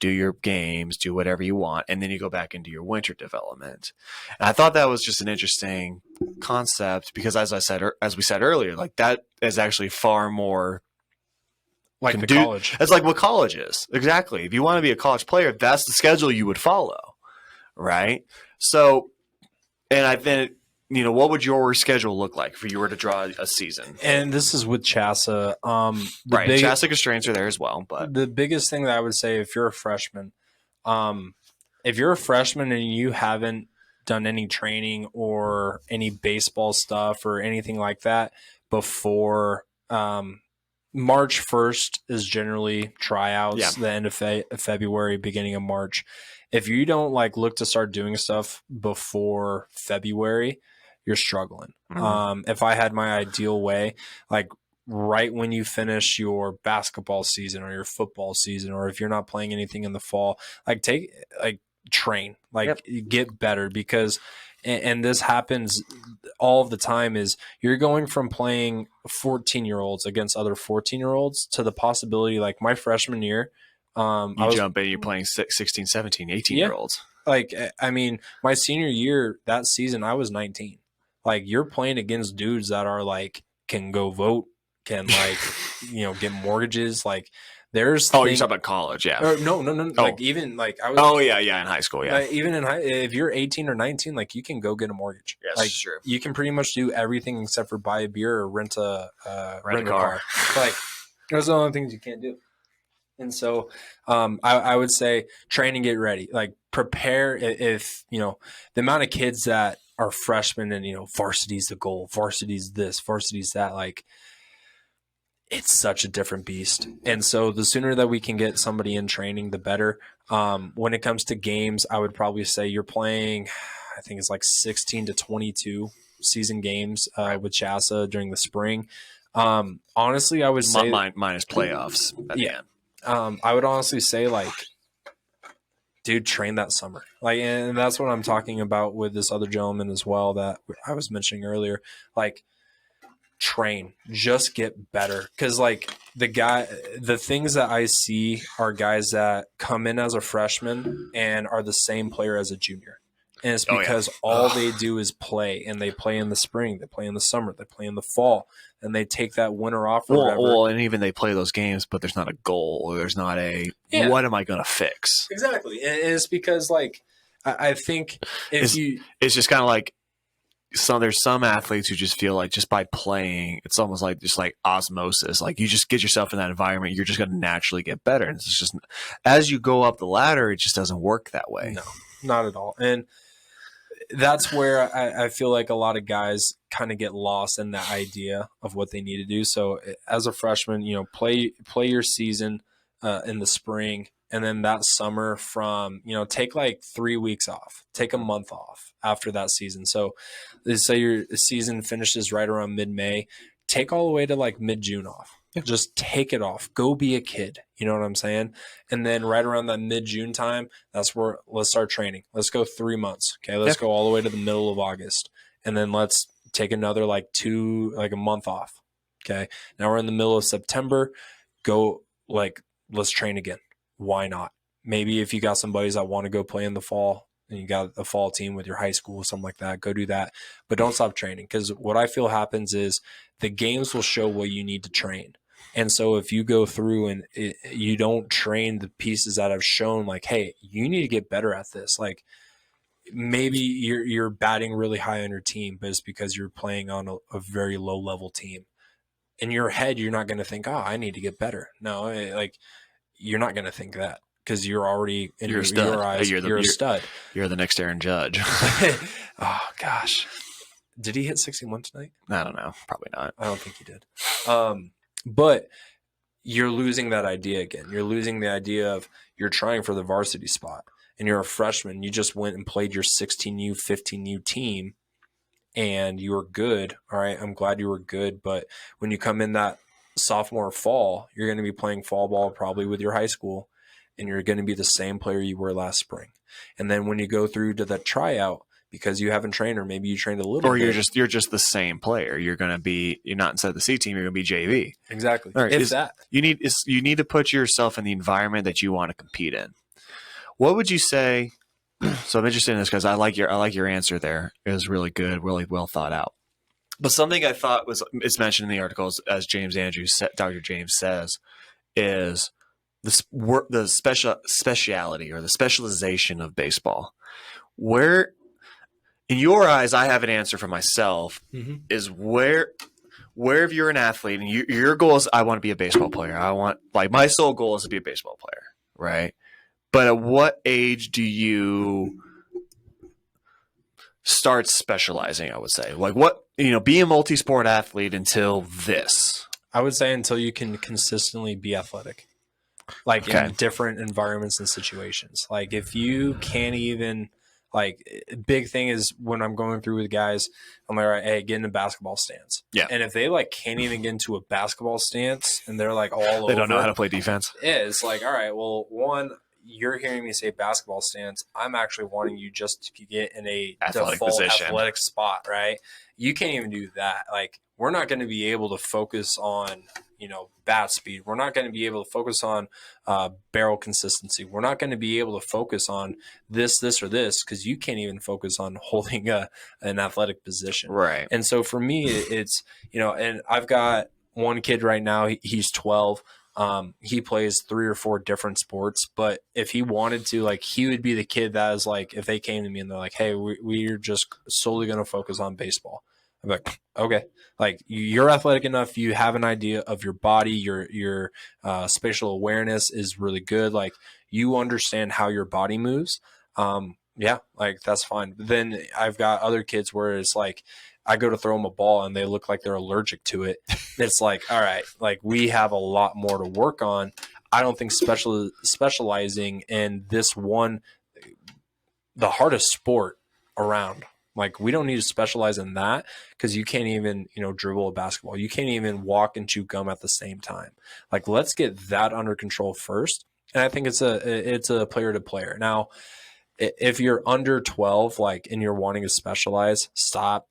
do your games, do whatever you want, and then you go back into your winter development. And I thought that was just an interesting concept because, as we said earlier, like that is actually far more like the college. That's like what college is. Exactly. If you want to be a college player, that's the schedule you would follow, right? So, and I think, what would your schedule look like if you were to draw a season? And this is with CHSA. Right. CHSA constraints are there as well. But the biggest thing that I would say, if you're a freshman and you haven't done any training or any baseball stuff or anything like that before March 1st is generally tryouts, the end of February, beginning of March. If you don't look to start doing stuff before February, you're struggling. Mm-hmm. If I had my ideal way, right when you finish your basketball season or your football season, or if you're not playing anything in the fall, train, get better, because and this happens all of the time, is you're going from playing 14-year-olds against other 14-year-olds to the possibility, my freshman year, you're playing 16, 17, 18-year-olds. My senior year, that season, I was 19. You're playing against dudes that are can go vote, can get mortgages. There's you're talking about college, yeah. No. Oh. I was. Oh yeah, in high school, yeah. Even in if you're 18 or 19, you can go get a mortgage. Yes, sure. You can pretty much do everything except for buy a beer or rent a car. Those are the only things you can't do. And so, I would say train and get ready. Prepare. If the amount of kids that are freshmen and varsity's the goal, varsity's this, varsity's that, it's such a different beast. And so the sooner that we can get somebody in training, the better. When it comes to games, I would probably say you're playing, I think it's 16 to 22 season games with CHSA during the spring. Honestly, I would say minus playoffs. Yeah. I would honestly say dude, train that summer. And that's what I'm talking about with this other gentleman as well that I was mentioning earlier. Train, just get better, because the things that I see are guys that come in as a freshman and are the same player as a junior, and it's because all they do is play, and they play in the spring, they play in the summer, they play in the fall, and they take that winter off. Well, and even they play those games, but there's not a goal, or there's not what am I going to fix? Exactly, and it's because I think it's just kind of there's some athletes who just feel just by playing, it's almost just osmosis. You just get yourself in that environment, you're just going to naturally get better. And it's just, as you go up the ladder, it just doesn't work that way. No, not at all. And that's where I feel a lot of guys kind of get lost in that idea of what they need to do. So as a freshman, play your season in the spring. And then that summer take 3 weeks off, take a month off after that season. So let's say your season finishes right around mid-May, take all the way to mid-June off. Just take it off. Go be a kid. You know what I'm saying? And then right around that mid-June time, that's where let's start training. Let's go 3 months. Okay. Let's go all the way to the middle of August. And then let's take another a month off. Okay. Now we're in the middle of September. Go let's train again. Why not? Maybe if you got some buddies that want to go play in the fall and you got a fall team with your high school or something like that, go do that. But don't stop training, because what I feel happens is the games will show what you need to train. And so if you go through and you don't train the pieces that I've shown, hey, you need to get better at this. Maybe you're batting really high on your team, but it's because you're playing on a very low level team. In your head, you're not going to think, I need to get better. No, you're not going to think that, because you're already in your eyes. You're a stud. You're the next Aaron Judge. Oh gosh, did he hit 61 tonight? I don't know. Probably not. I don't think he did. But you're losing that idea again. You're losing the idea of you're trying for the varsity spot, and you're a freshman. You just went and played your 16U, 15U team, and you were good, all right, I'm glad you were good. But when you come in that sophomore fall, you're going to be playing fall ball probably with your high school, and you're going to be the same player you were last spring. And then when you go through to the tryout, because you haven't trained, or maybe you trained a little or bit. you're just the same player. You're not inside the C team. You're going to be JV. Exactly. All right, If that. You need to put yourself in the environment that you want to compete in. What would you say? So I'm interested in this because I like your answer there. It was really good, really well thought out. But something I thought it's mentioned in the articles, as Dr. James says, is the speciality or the specialization of baseball. Where, in your eyes, I have an answer for myself. Mm-hmm. Is where if you're an athlete and your goal is, I want to be a baseball player. My sole goal is to be a baseball player, right? But at what age do you start specializing? I would say, be a multi-sport athlete until this. I would say until you can consistently be athletic, in different environments and situations. Like if you can't even, big thing is when I'm going through with guys, I'm like, all right, hey, get in a basketball stance. Yeah. And if they can't even get into a basketball stance and they're all over, they don't know how to play defense. It's like, all right, well, one, you're hearing me say basketball stance. I'm actually wanting you just to get in a default athletic spot, right? You can't even do that. We're not going to be able to focus on, bat speed. We're not going to be able to focus on barrel consistency. We're not going to be able to focus on this, or this, because you can't even focus on holding an athletic position. Right. And so for me, it's, and I've got one kid right now, he's 12. He plays 3 or 4 different sports, but if he wanted to, he would be the kid that is if they came to me and they're like, hey, we're just solely going to focus on baseball. I'm like, okay, you're athletic enough. You have an idea of your body, your spatial awareness is really good. You understand how your body moves. That's fine. But then I've got other kids where it's I go to throw them a ball and they look like they're allergic to it. It's all right, we have a lot more to work on. I don't think specializing in this one, the hardest sport around, we don't need to specialize in that, because you can't even, dribble a basketball. You can't even walk and chew gum at the same time. Let's get that under control first. And I think it's a player to player. Now, if you're under 12, and you're wanting to specialize, stop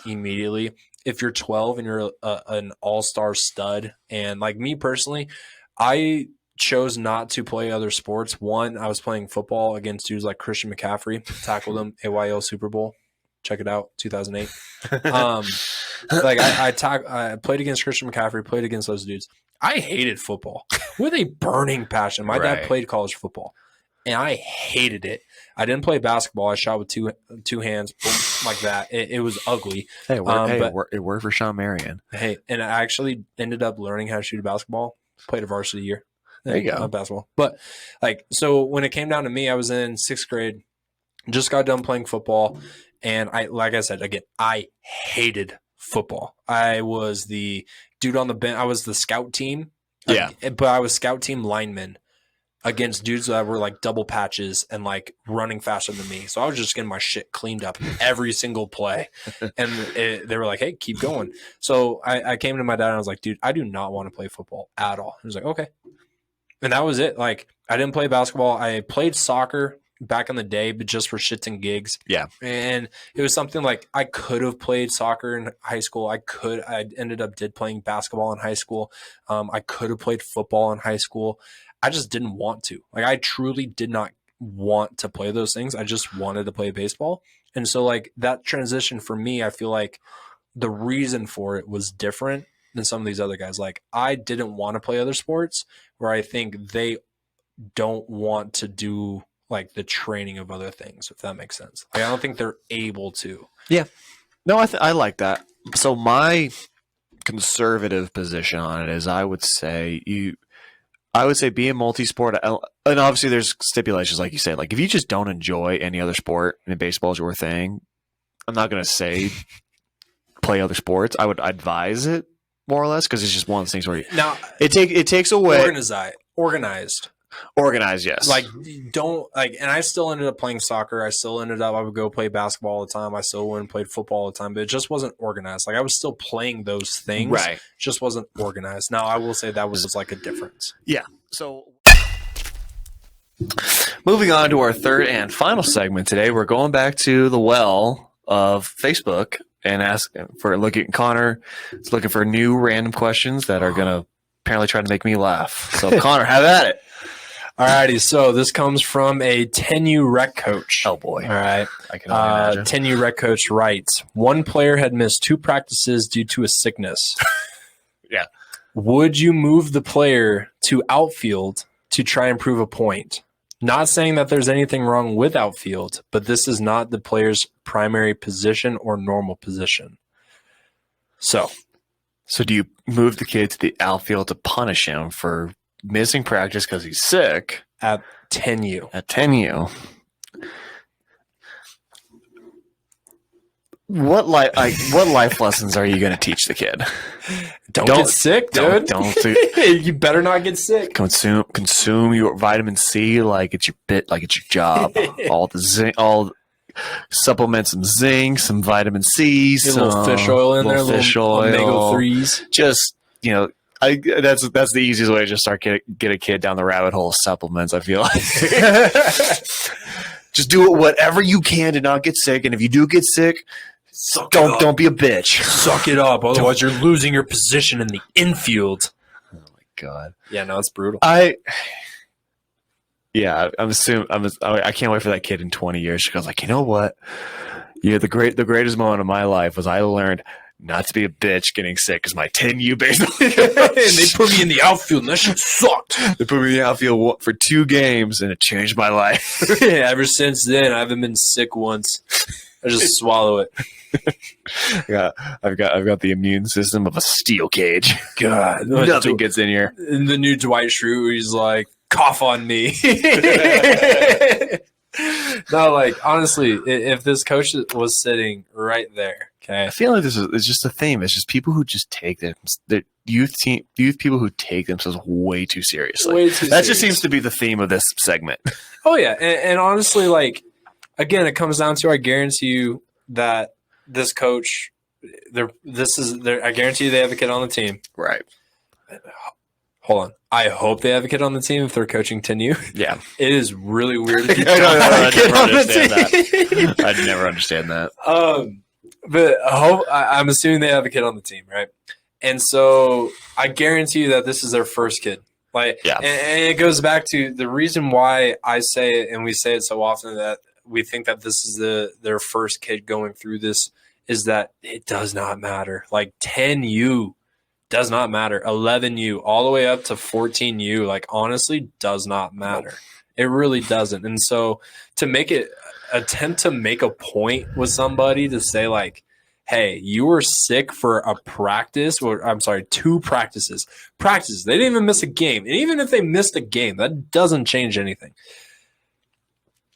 immediately. If you're 12 and you're an all-star stud, and me personally, I chose not to play other sports. One, I was playing football against dudes like Christian McCaffrey, tackled him, AYL Super Bowl. Check it out, 2008. I played against Christian McCaffrey, played against those dudes. I hated football with a burning passion. My dad played college football, and I hated it. I didn't play basketball. I shot with two hands, boom, like that. It was ugly. Hey, it worked for Sean Marion. Hey, and I actually ended up learning how to shoot a basketball. Played a varsity year. There you go. Basketball. But so when it came down to me, I was in 6th grade, just got done playing football. And I hated football. I was the dude on the bench. I was the scout team. Yeah. But I was scout team lineman against dudes that were double patches and running faster than me. So I was just getting my shit cleaned up every single play. And they were like, hey, keep going. So I came to my dad and I was like, dude, I do not want to play football at all. He was like, okay. And that was it. I didn't play basketball. I played soccer back in the day, but just for shits and gigs. Yeah. And it was something I could have played soccer in high school. I ended up playing basketball in high school. I could have played football in high school. I just didn't want to. I truly did not want to play those things. I just wanted to play baseball. And so that transition for me, I feel the reason for it was different than some of these other guys. I didn't want to play other sports where I think they don't want to do the training of other things, if that makes sense. I don't think they're able to. Yeah. No, I like that. So my conservative position on it is I would say be a multi-sport, and obviously there's stipulations, like you say. If you just don't enjoy any other sport and baseball is your thing, I'm not going to say play other sports. I would advise it more or less, because it's just one of those things where it takes away organized. Organized, yes. Like, don't like, and I still ended up playing soccer. I would go play basketball all the time. I still went and played football all the time, but it just wasn't organized. Like, I was still playing those things. Right. It just wasn't organized. Now, I will say that was like a difference. Yeah. So moving on to our third and final segment today, we're going back to the well of Facebook and looking at Connor. It's looking for new random questions that are going to apparently try to make me laugh. So Connor, have at it. Alrighty, so this comes from a 10U rec coach. Oh boy! All right, I can only imagine. 10U rec coach writes: one player had missed 2 practices due to a sickness. Yeah. Would you move the player to outfield to try and prove a point? Not saying that there's anything wrong with outfield, but this is not the player's primary position or normal position. So do you move the kid to the outfield to punish him for missing practice because he's sick at 10U? At 10U. What life lessons are you going to teach the kid? Don't get sick, dude. You better not get sick. Consume your vitamin C like it's your job. all supplement some zinc, some vitamin C, a little fish oil in there, fish oil, omega-3s. Just that's the easiest way to just start get a kid down the rabbit hole of supplements. I feel like just do it whatever you can to not get sick, and if you do get sick, don't be a bitch. Suck it up, otherwise you're losing your position in the infield. Oh my god! Yeah, no, it's brutal. I'm assuming. I can't wait for that kid in 20 years. She goes like, you know what? Yeah, the greatest moment of my life was I learned not to be a bitch getting sick because my 10U basically. And they put me in the outfield and that shit sucked. They put me in the outfield for 2 games and it changed my life. Ever since then, I haven't been sick once. I just swallow it. I've got the immune system of a steel cage. God, nothing gets in here. In the new Dwight Schrute, he's like, cough on me. No, like honestly, if this coach was sitting right there, okay, I feel like it's just a theme. It's just people who just take the youth people who take themselves way too seriously. That just seems to be the theme of this segment. Oh yeah, and honestly, like again, it comes down to I guarantee you that this coach, I guarantee you they have a kid on the team, right? Hold on. I hope they have a kid on the team if they're coaching 10U. Yeah. It is really weird if you I'd I'd never understand that. But I'm assuming they have a kid on the team, right? And so I guarantee you that this is their first kid. Like, yeah. And it goes back to the reason why I say it, and we say it so often that we think that this is their first kid going through this, is that it does not matter. Like 10U does not matter. 11U all the way up to 14U, like honestly, does not matter. Nope. It really doesn't. And so attempt to make a point with somebody to say like, hey, you were sick for a practice, or I'm sorry, 2 practices. They didn't even miss a game. And even if they missed a game, that doesn't change anything.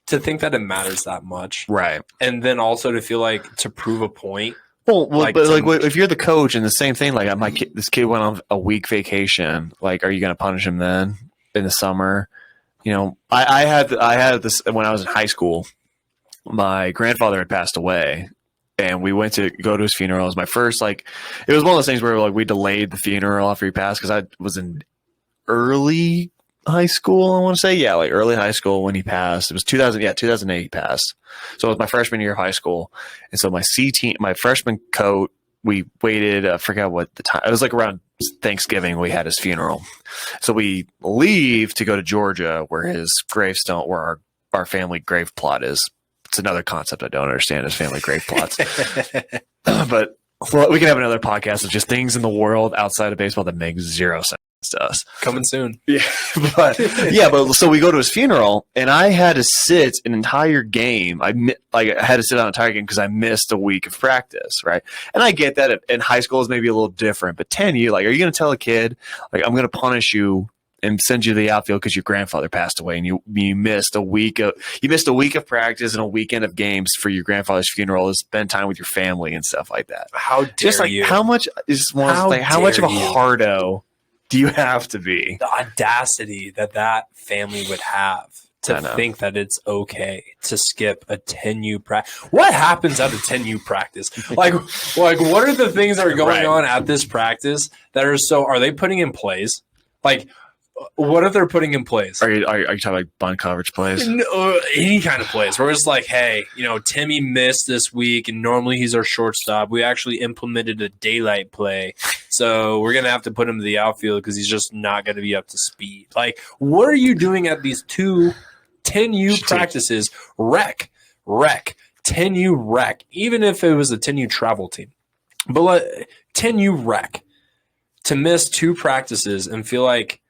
To think that it matters that much. Right. And then also to feel like to prove a point. Well, if you're the coach and the same thing, like this kid went on a week vacation, like, are you going to punish him then in the summer? You know, I had this when I was in high school. My grandfather had passed away, and we went to go to his funeral. It was my first, it was one of those things where like we delayed the funeral after he passed because I was in early high school. I want to say, yeah, like early high school when he passed. It was 2008 he passed. So it was my freshman year of high school, and so my freshman coat, we waited. I forgot what the time. It was like around Thanksgiving. We had his funeral, so we leave to go to Georgia, where his gravestone, where our family grave plot is. It's another concept I don't understand is family grave plots. But we can have another podcast of just things in the world outside of baseball that make zero sense to us. Coming soon. Yeah. But so we go to his funeral, and I had to sit an entire game. I had to sit on an entire game because I missed a week of practice, right? And I get that in high school is maybe a little different, but 10U, like, are you going to tell a kid, like, I'm going to punish you and send you to the outfield because your grandfather passed away and you missed a week of practice and a weekend of games for your grandfather's funeral to spend time with your family and stuff like that? How dare you? How much is how much of a hardo Do you have to be? The audacity that family would have to think that it's okay to skip a 10U practice. What happens at a 10U practice? Like what are the things that are going on at this practice that are they putting in plays? Like, what if they're putting in plays? Are you talking like bunt coverage plays? No, any kind of plays where it's like, hey, Timmy missed this week, and normally he's our shortstop. We actually implemented a daylight play, so we're gonna have to put him to the outfield because he's just not gonna be up to speed. Like, what are you doing at these 10U practices? Wreck, 10U wreck. Even if it was a 10U travel team, but 10U wreck to miss 2 practices and feel like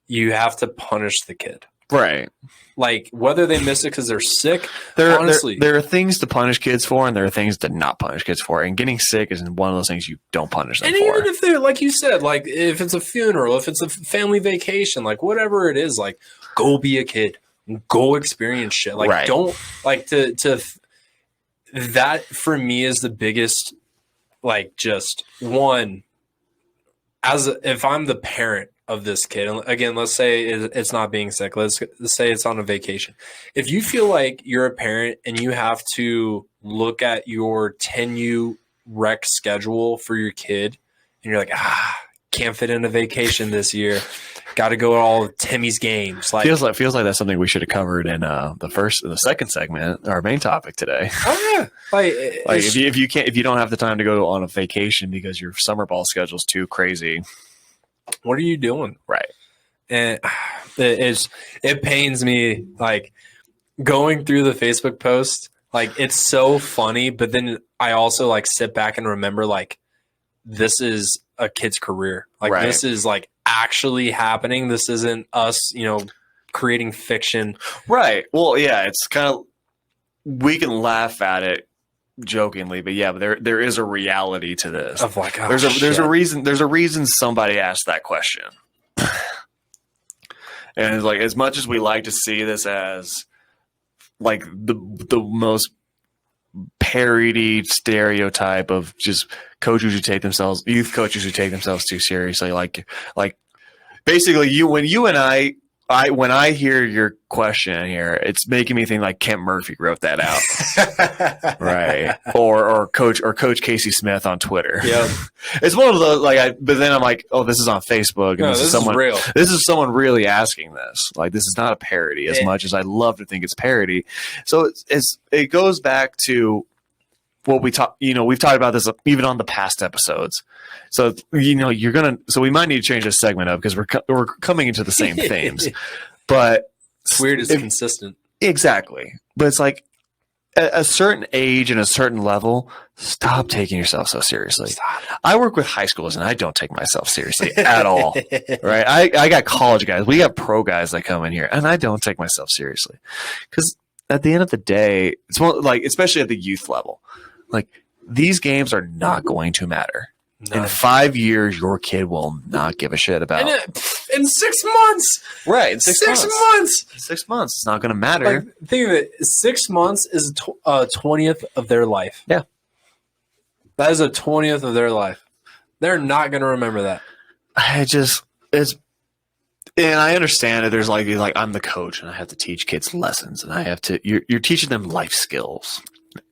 you have to punish the kid. Right. Like, whether they miss it because they're sick, honestly. There are things to punish kids for, and there are things to not punish kids for. And getting sick is one of those things you don't punish them for. And even if they're, like you said, like, if it's a funeral, if it's a family vacation, like, whatever it is, like, go be a kid. Go experience shit. Like, don't, like, that, for me, is the biggest, like, just, one, if I'm the parent of this kid, and again, let's say it's not being sick, let's say it's on a vacation. If you feel like you're a parent and you have to look at your 10U rec schedule for your kid and you're like, can't fit in a vacation this year, got to go to all of Timmy's games. Like, feels like that's something we should have covered in the second segment, our main topic today. Oh yeah, like if you don't have the time to go on a vacation because your summer ball schedule's too crazy, what are you doing? Right. And it pains me, like, going through the Facebook post, like, it's so funny, but then I also, like, sit back and remember, like, this is a kid's career. Like, this is, like, actually happening. This isn't us, creating fiction. Right. Well, yeah, it's kind of, we can laugh at it jokingly, but there is a reality to this. Of like, there's a reason somebody asked that question. And it's like, as much as we like to see this as like the most parodied stereotype of just youth coaches who take themselves too seriously, like basically when I hear your question here, it's making me think like Kent Murphy wrote that out. Right. Or Coach Casey Smith on Twitter. Yeah. It's one of those, but then I'm like, oh, this is on Facebook, and this is real. This is someone really asking this. Like, this is not a parody as much as I love to think it's parody. So it goes back to what we talk, we've talked about this even on the past episodes. So, so we might need to change this segment up because we're coming into the same themes, but it's weird. It's consistent. Exactly. But it's like at a certain age and a certain level, stop taking yourself so seriously. Stop. I work with high schools and I don't take myself seriously at all. Right. I got college guys. We got pro guys that come in here and I don't take myself seriously because at the end of the day, it's more like, especially at the youth level, like, these games are not going to matter. In 5 years, your kid will not give a shit about. In 6 months, right? In 6 months. 6 months, it's not going to matter. Like, think of it. 6 months is 20th of their life. Yeah, that is a 20th of their life. They're not going to remember that. And I understand that there's like I'm the coach and I have to teach kids lessons and I have to. You're teaching them life skills.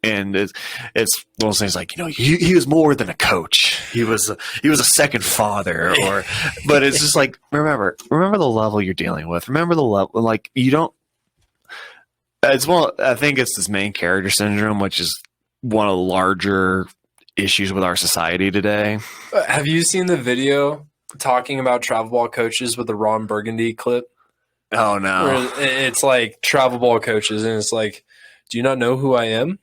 And it's one of those things like, he was more than a coach. He was a second father, but it's just like, remember the level you're dealing with. Remember the level, like, you don't, I think it's this main character syndrome, which is one of the larger issues with our society today. Have you seen the video talking about travel ball coaches with the Ron Burgundy clip? Oh no. Where it's like travel ball coaches and it's like, do you not know who I am?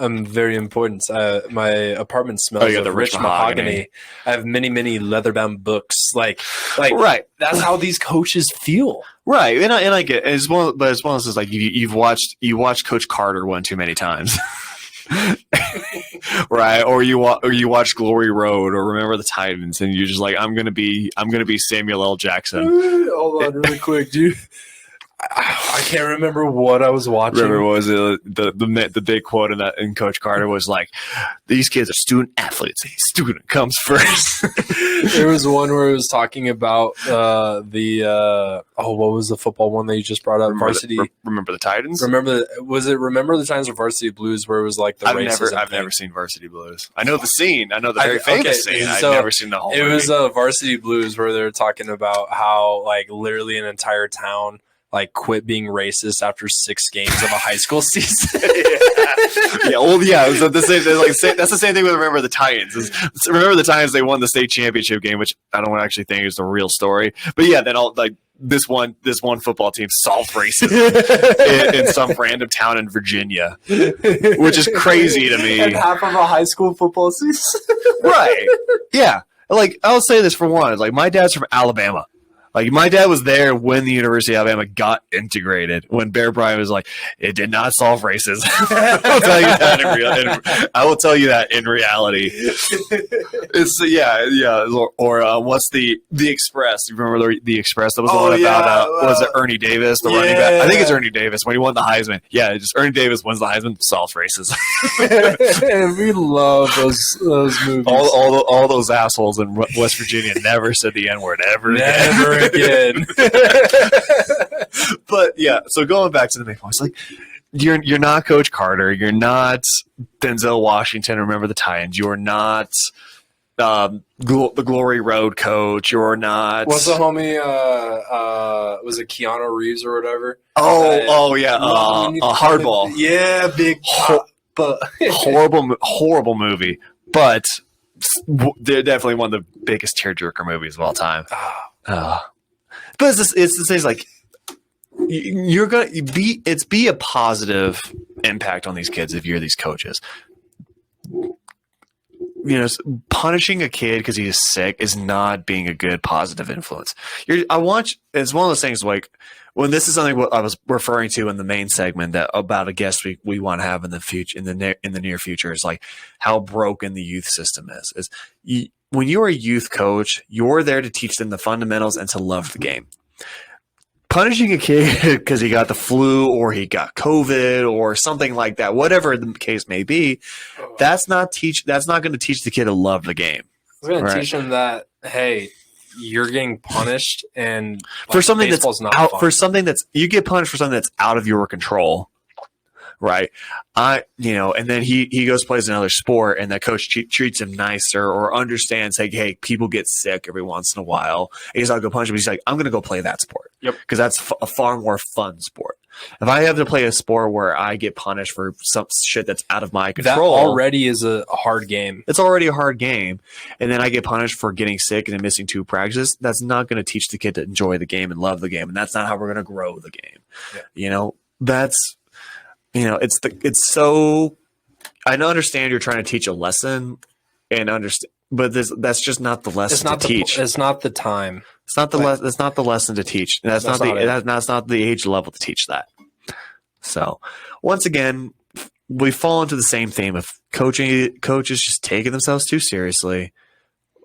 I'm very important. My apartment smells of rich mahogany. I have many, many leather-bound books. Like, right. That's how these coaches feel. Right. And I get it. It's one of those, like, you watched Coach Carter one too many times. Right. Or you watch Glory Road or Remember the Titans and you're just like, I'm gonna be Samuel L. Jackson. Hold on really quick, dude. I can't remember what I was watching. Remember, what was it the big quote in Coach Carter was like, "These kids are student athletes. Student comes first." There was one where it was talking about what was the football one that you just brought up? Varsity. Remember the Titans? Remember the Titans or Varsity Blues, where it was like the races? I've never seen Varsity Blues. I know the scene. I know the very famous scene. So I've never seen the whole. It was Varsity Blues where they're talking about how like literally an entire town like quit being racist after 6 games of a high school season. So the same, that's the same thing with Remember the Titans. Remember the Titans, they won the state championship game, which I don't actually think is the real story. But yeah, then all like this one football team solved racism in some random town in Virginia, which is crazy to me. And half of a high school football season, right? Yeah, like I'll say this for one: like my dad's from Alabama. Like my dad was there when the University of Alabama got integrated. When Bear Bryant was like, "It did not solve racism." I'll tell you that I will tell you that in reality. It's Or what's the Express? You remember the Express? That was the one about was it Ernie Davis, the running back? I think it's Ernie Davis when he won the Heisman. Yeah, just Ernie Davis wins the Heisman, solves racism. And we love those movies. All those assholes in West Virginia never said the N-word ever again. But yeah, so going back to the main point, it's like you're not Coach Carter, you're not Denzel Washington. Remember the Titans. You're not the Glory Road coach. You're not. What's the homie? Was it Keanu Reeves or whatever? Hardball. Yeah, big. Horrible movie, but they're definitely one of the biggest tearjerker movies of all time. But it's the thing, like you're gonna be a positive impact on these kids if you're these coaches. You know, punishing a kid because he's sick is not being a good positive influence. It's one of those things like when this is something what I was referring to in the main segment that about a guest we want to have in the future in the near future is like how broken the youth system is. When you're a youth coach, you're there to teach them the fundamentals and to love the game. Punishing a kid because he got the flu or he got COVID or something like that, whatever the case may be, that's not going to teach the kid to love the game. We're going to teach him that, hey, you're getting punished and for something that's out fun. For something that's you get punished for something that's out of your control. Right. And then he goes plays another sport and that coach treats him nicer or understands like, hey, people get sick every once in a while. He's not going to punch him. He's like, I'm going to go play that sport. Yep. Because that's a far more fun sport. If I have to play a sport where I get punished for some shit that's out of my control. That already is a hard game. It's already a hard game. And then I get punished for getting sick and then missing 2 practices. That's not going to teach the kid to enjoy the game and love the game. And that's not how we're going to grow the game. Yeah. It's so. I understand you're trying to teach a lesson, but that's just not the lesson to teach. It's not the time. It's not the That's not the lesson to teach. That's not the age level to teach that. So, once again, we fall into the same theme of coaches just taking themselves too seriously,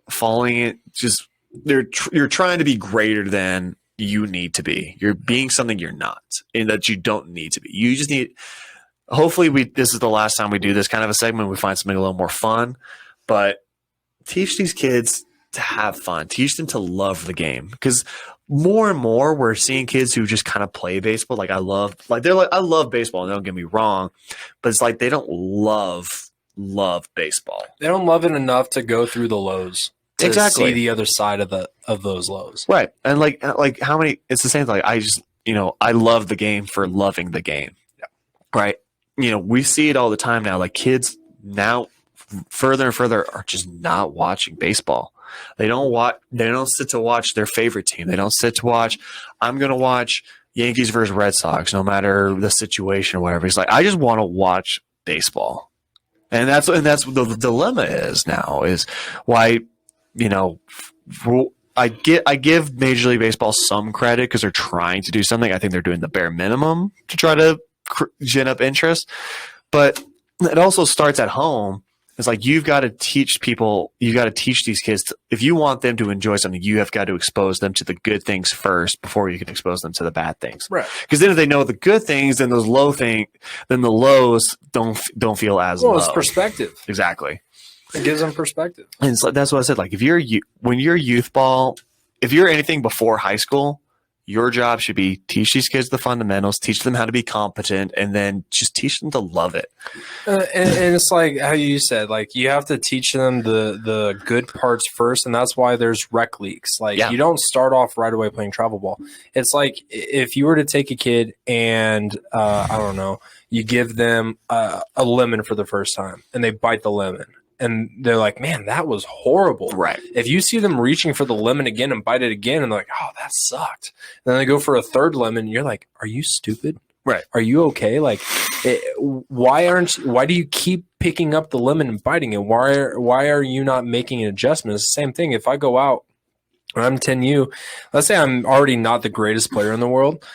falling it. Just you're trying to be greater than you need to be. You're being something you're not, and that you don't need to be. You just need. Hopefully, this is the last time we do this kind of a segment. We find something a little more fun, but teach these kids to have fun. Teach them to love the game because more and more we're seeing kids who just kind of play baseball. I love baseball. Don't get me wrong, but it's like they don't love baseball. They don't love it enough to go through the lows. To see the other side of those lows. Right. And like how many it's the same thing. I love the game for loving the game. Yeah. Right. We see it all the time now. Like kids now further and further are just not watching baseball. They don't sit to watch their favorite team. They don't sit to watch, I'm going to watch Yankees versus Red Sox, no matter the situation or whatever. It's like, I just want to watch baseball. And that's what the dilemma is now is why, I give Major League Baseball some credit because they're trying to do something. I think they're doing the bare minimum to try to gin up interest, but it also starts at home. It's like you've got to teach people, you got to teach these kids. If you want them to enjoy something, you have got to expose them to the good things first before you can expose them to the bad things. Right. Because then if they know the good things, then those then the lows don't feel as low. It's perspective. Exactly. It gives them perspective. And so that's what I said. Like when you're youth ball, if you're anything before high school, your job should be teach these kids the fundamentals, teach them how to be competent, and then just teach them to love it. And it's like how you said, like you have to teach them the good parts first, and that's why there's rec leagues. Like you don't start off right away playing travel ball. It's like if you were to take a kid and I don't know, you give them a lemon for the first time, and they bite the lemon. And they're like, man, that was horrible. Right. If you see them reaching for the lemon again and bite it again, and they're like, oh, that sucked. And then they go for a third lemon. And you're like, are you stupid? Right. Are you okay? Like, why do you keep picking up the lemon and biting it? Why are you not making an adjustment? It's the same thing. If I go out and I'm 10U, let's say I'm already not the greatest player in the world,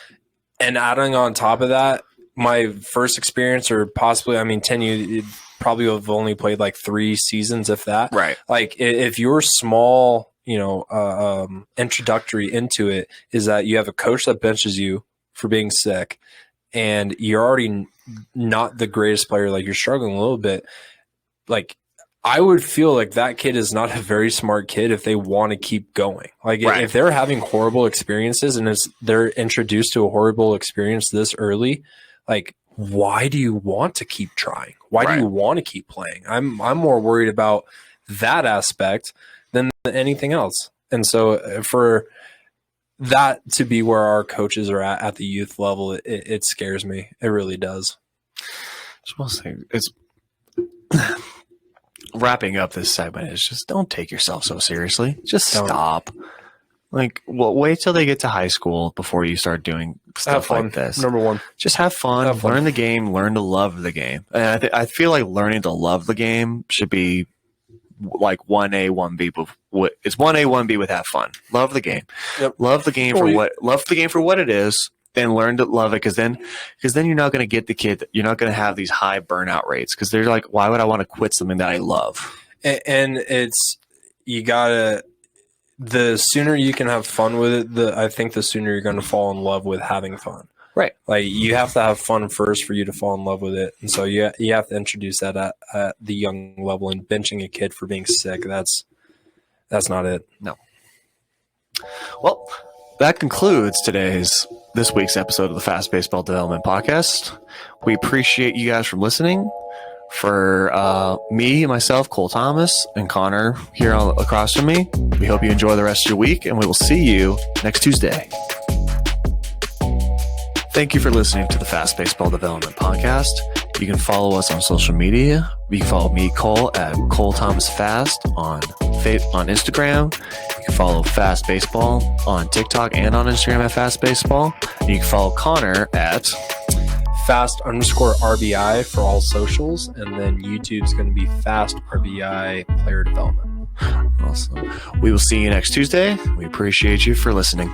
and adding on top of that, my first experience, or possibly, 10U, probably have only played like 3 seasons, if that. Right. Like if you're small, introductory into it is that you have a coach that benches you for being sick, and you're already not the greatest player. Like you're struggling a little bit. Like I would feel like that kid is not a very smart kid if they want to keep going. Like if they're having horrible experiences and they're introduced to a horrible experience this early, like, why do you want to keep trying? Why do you want to keep playing? I'm more worried about that aspect than anything else. And so for that to be where our coaches are at the youth level, it scares me. It really does. Just want to say, it's wrapping up this segment is just don't take yourself so seriously. Just stop. Like, well, wait till they get to high school before you start doing stuff like this. Number one, just have fun, learn the game, learn to love the game. And I feel like learning to love the game should be like 1A, 1B. It's 1A, 1B with have fun. Love the game. Yep. Love the game for what it is, and learn to love it. Because then you're not going to get the kid. You're not going to have these high burnout rates because they're like, why would I want to quit something that I love? And you gotta. The sooner you can have fun with it, I think the sooner you're going to fall in love with having fun. Right. Like you have to have fun first for you to fall in love with it. And so you have to introduce that at the young level, and benching a kid for being sick. That's not it. No. Well, that concludes this week's episode of the Fast Baseball Development Podcast. We appreciate you guys for listening. For me, myself, Cole Thomas, and Connor here across from me, we hope you enjoy the rest of your week, and we will see you next Tuesday. Thank you for listening to the Fast Baseball Development Podcast. You can follow us on social media. You can follow me, Cole, at Cole Thomas Fast on Instagram. You can follow Fast Baseball on TikTok and on Instagram at Fast Baseball. And you can follow Connor at Fast_RBI for all socials, and then YouTube's going to be Fast RBI Player Development. Awesome. We will see you next Tuesday. We appreciate you for listening.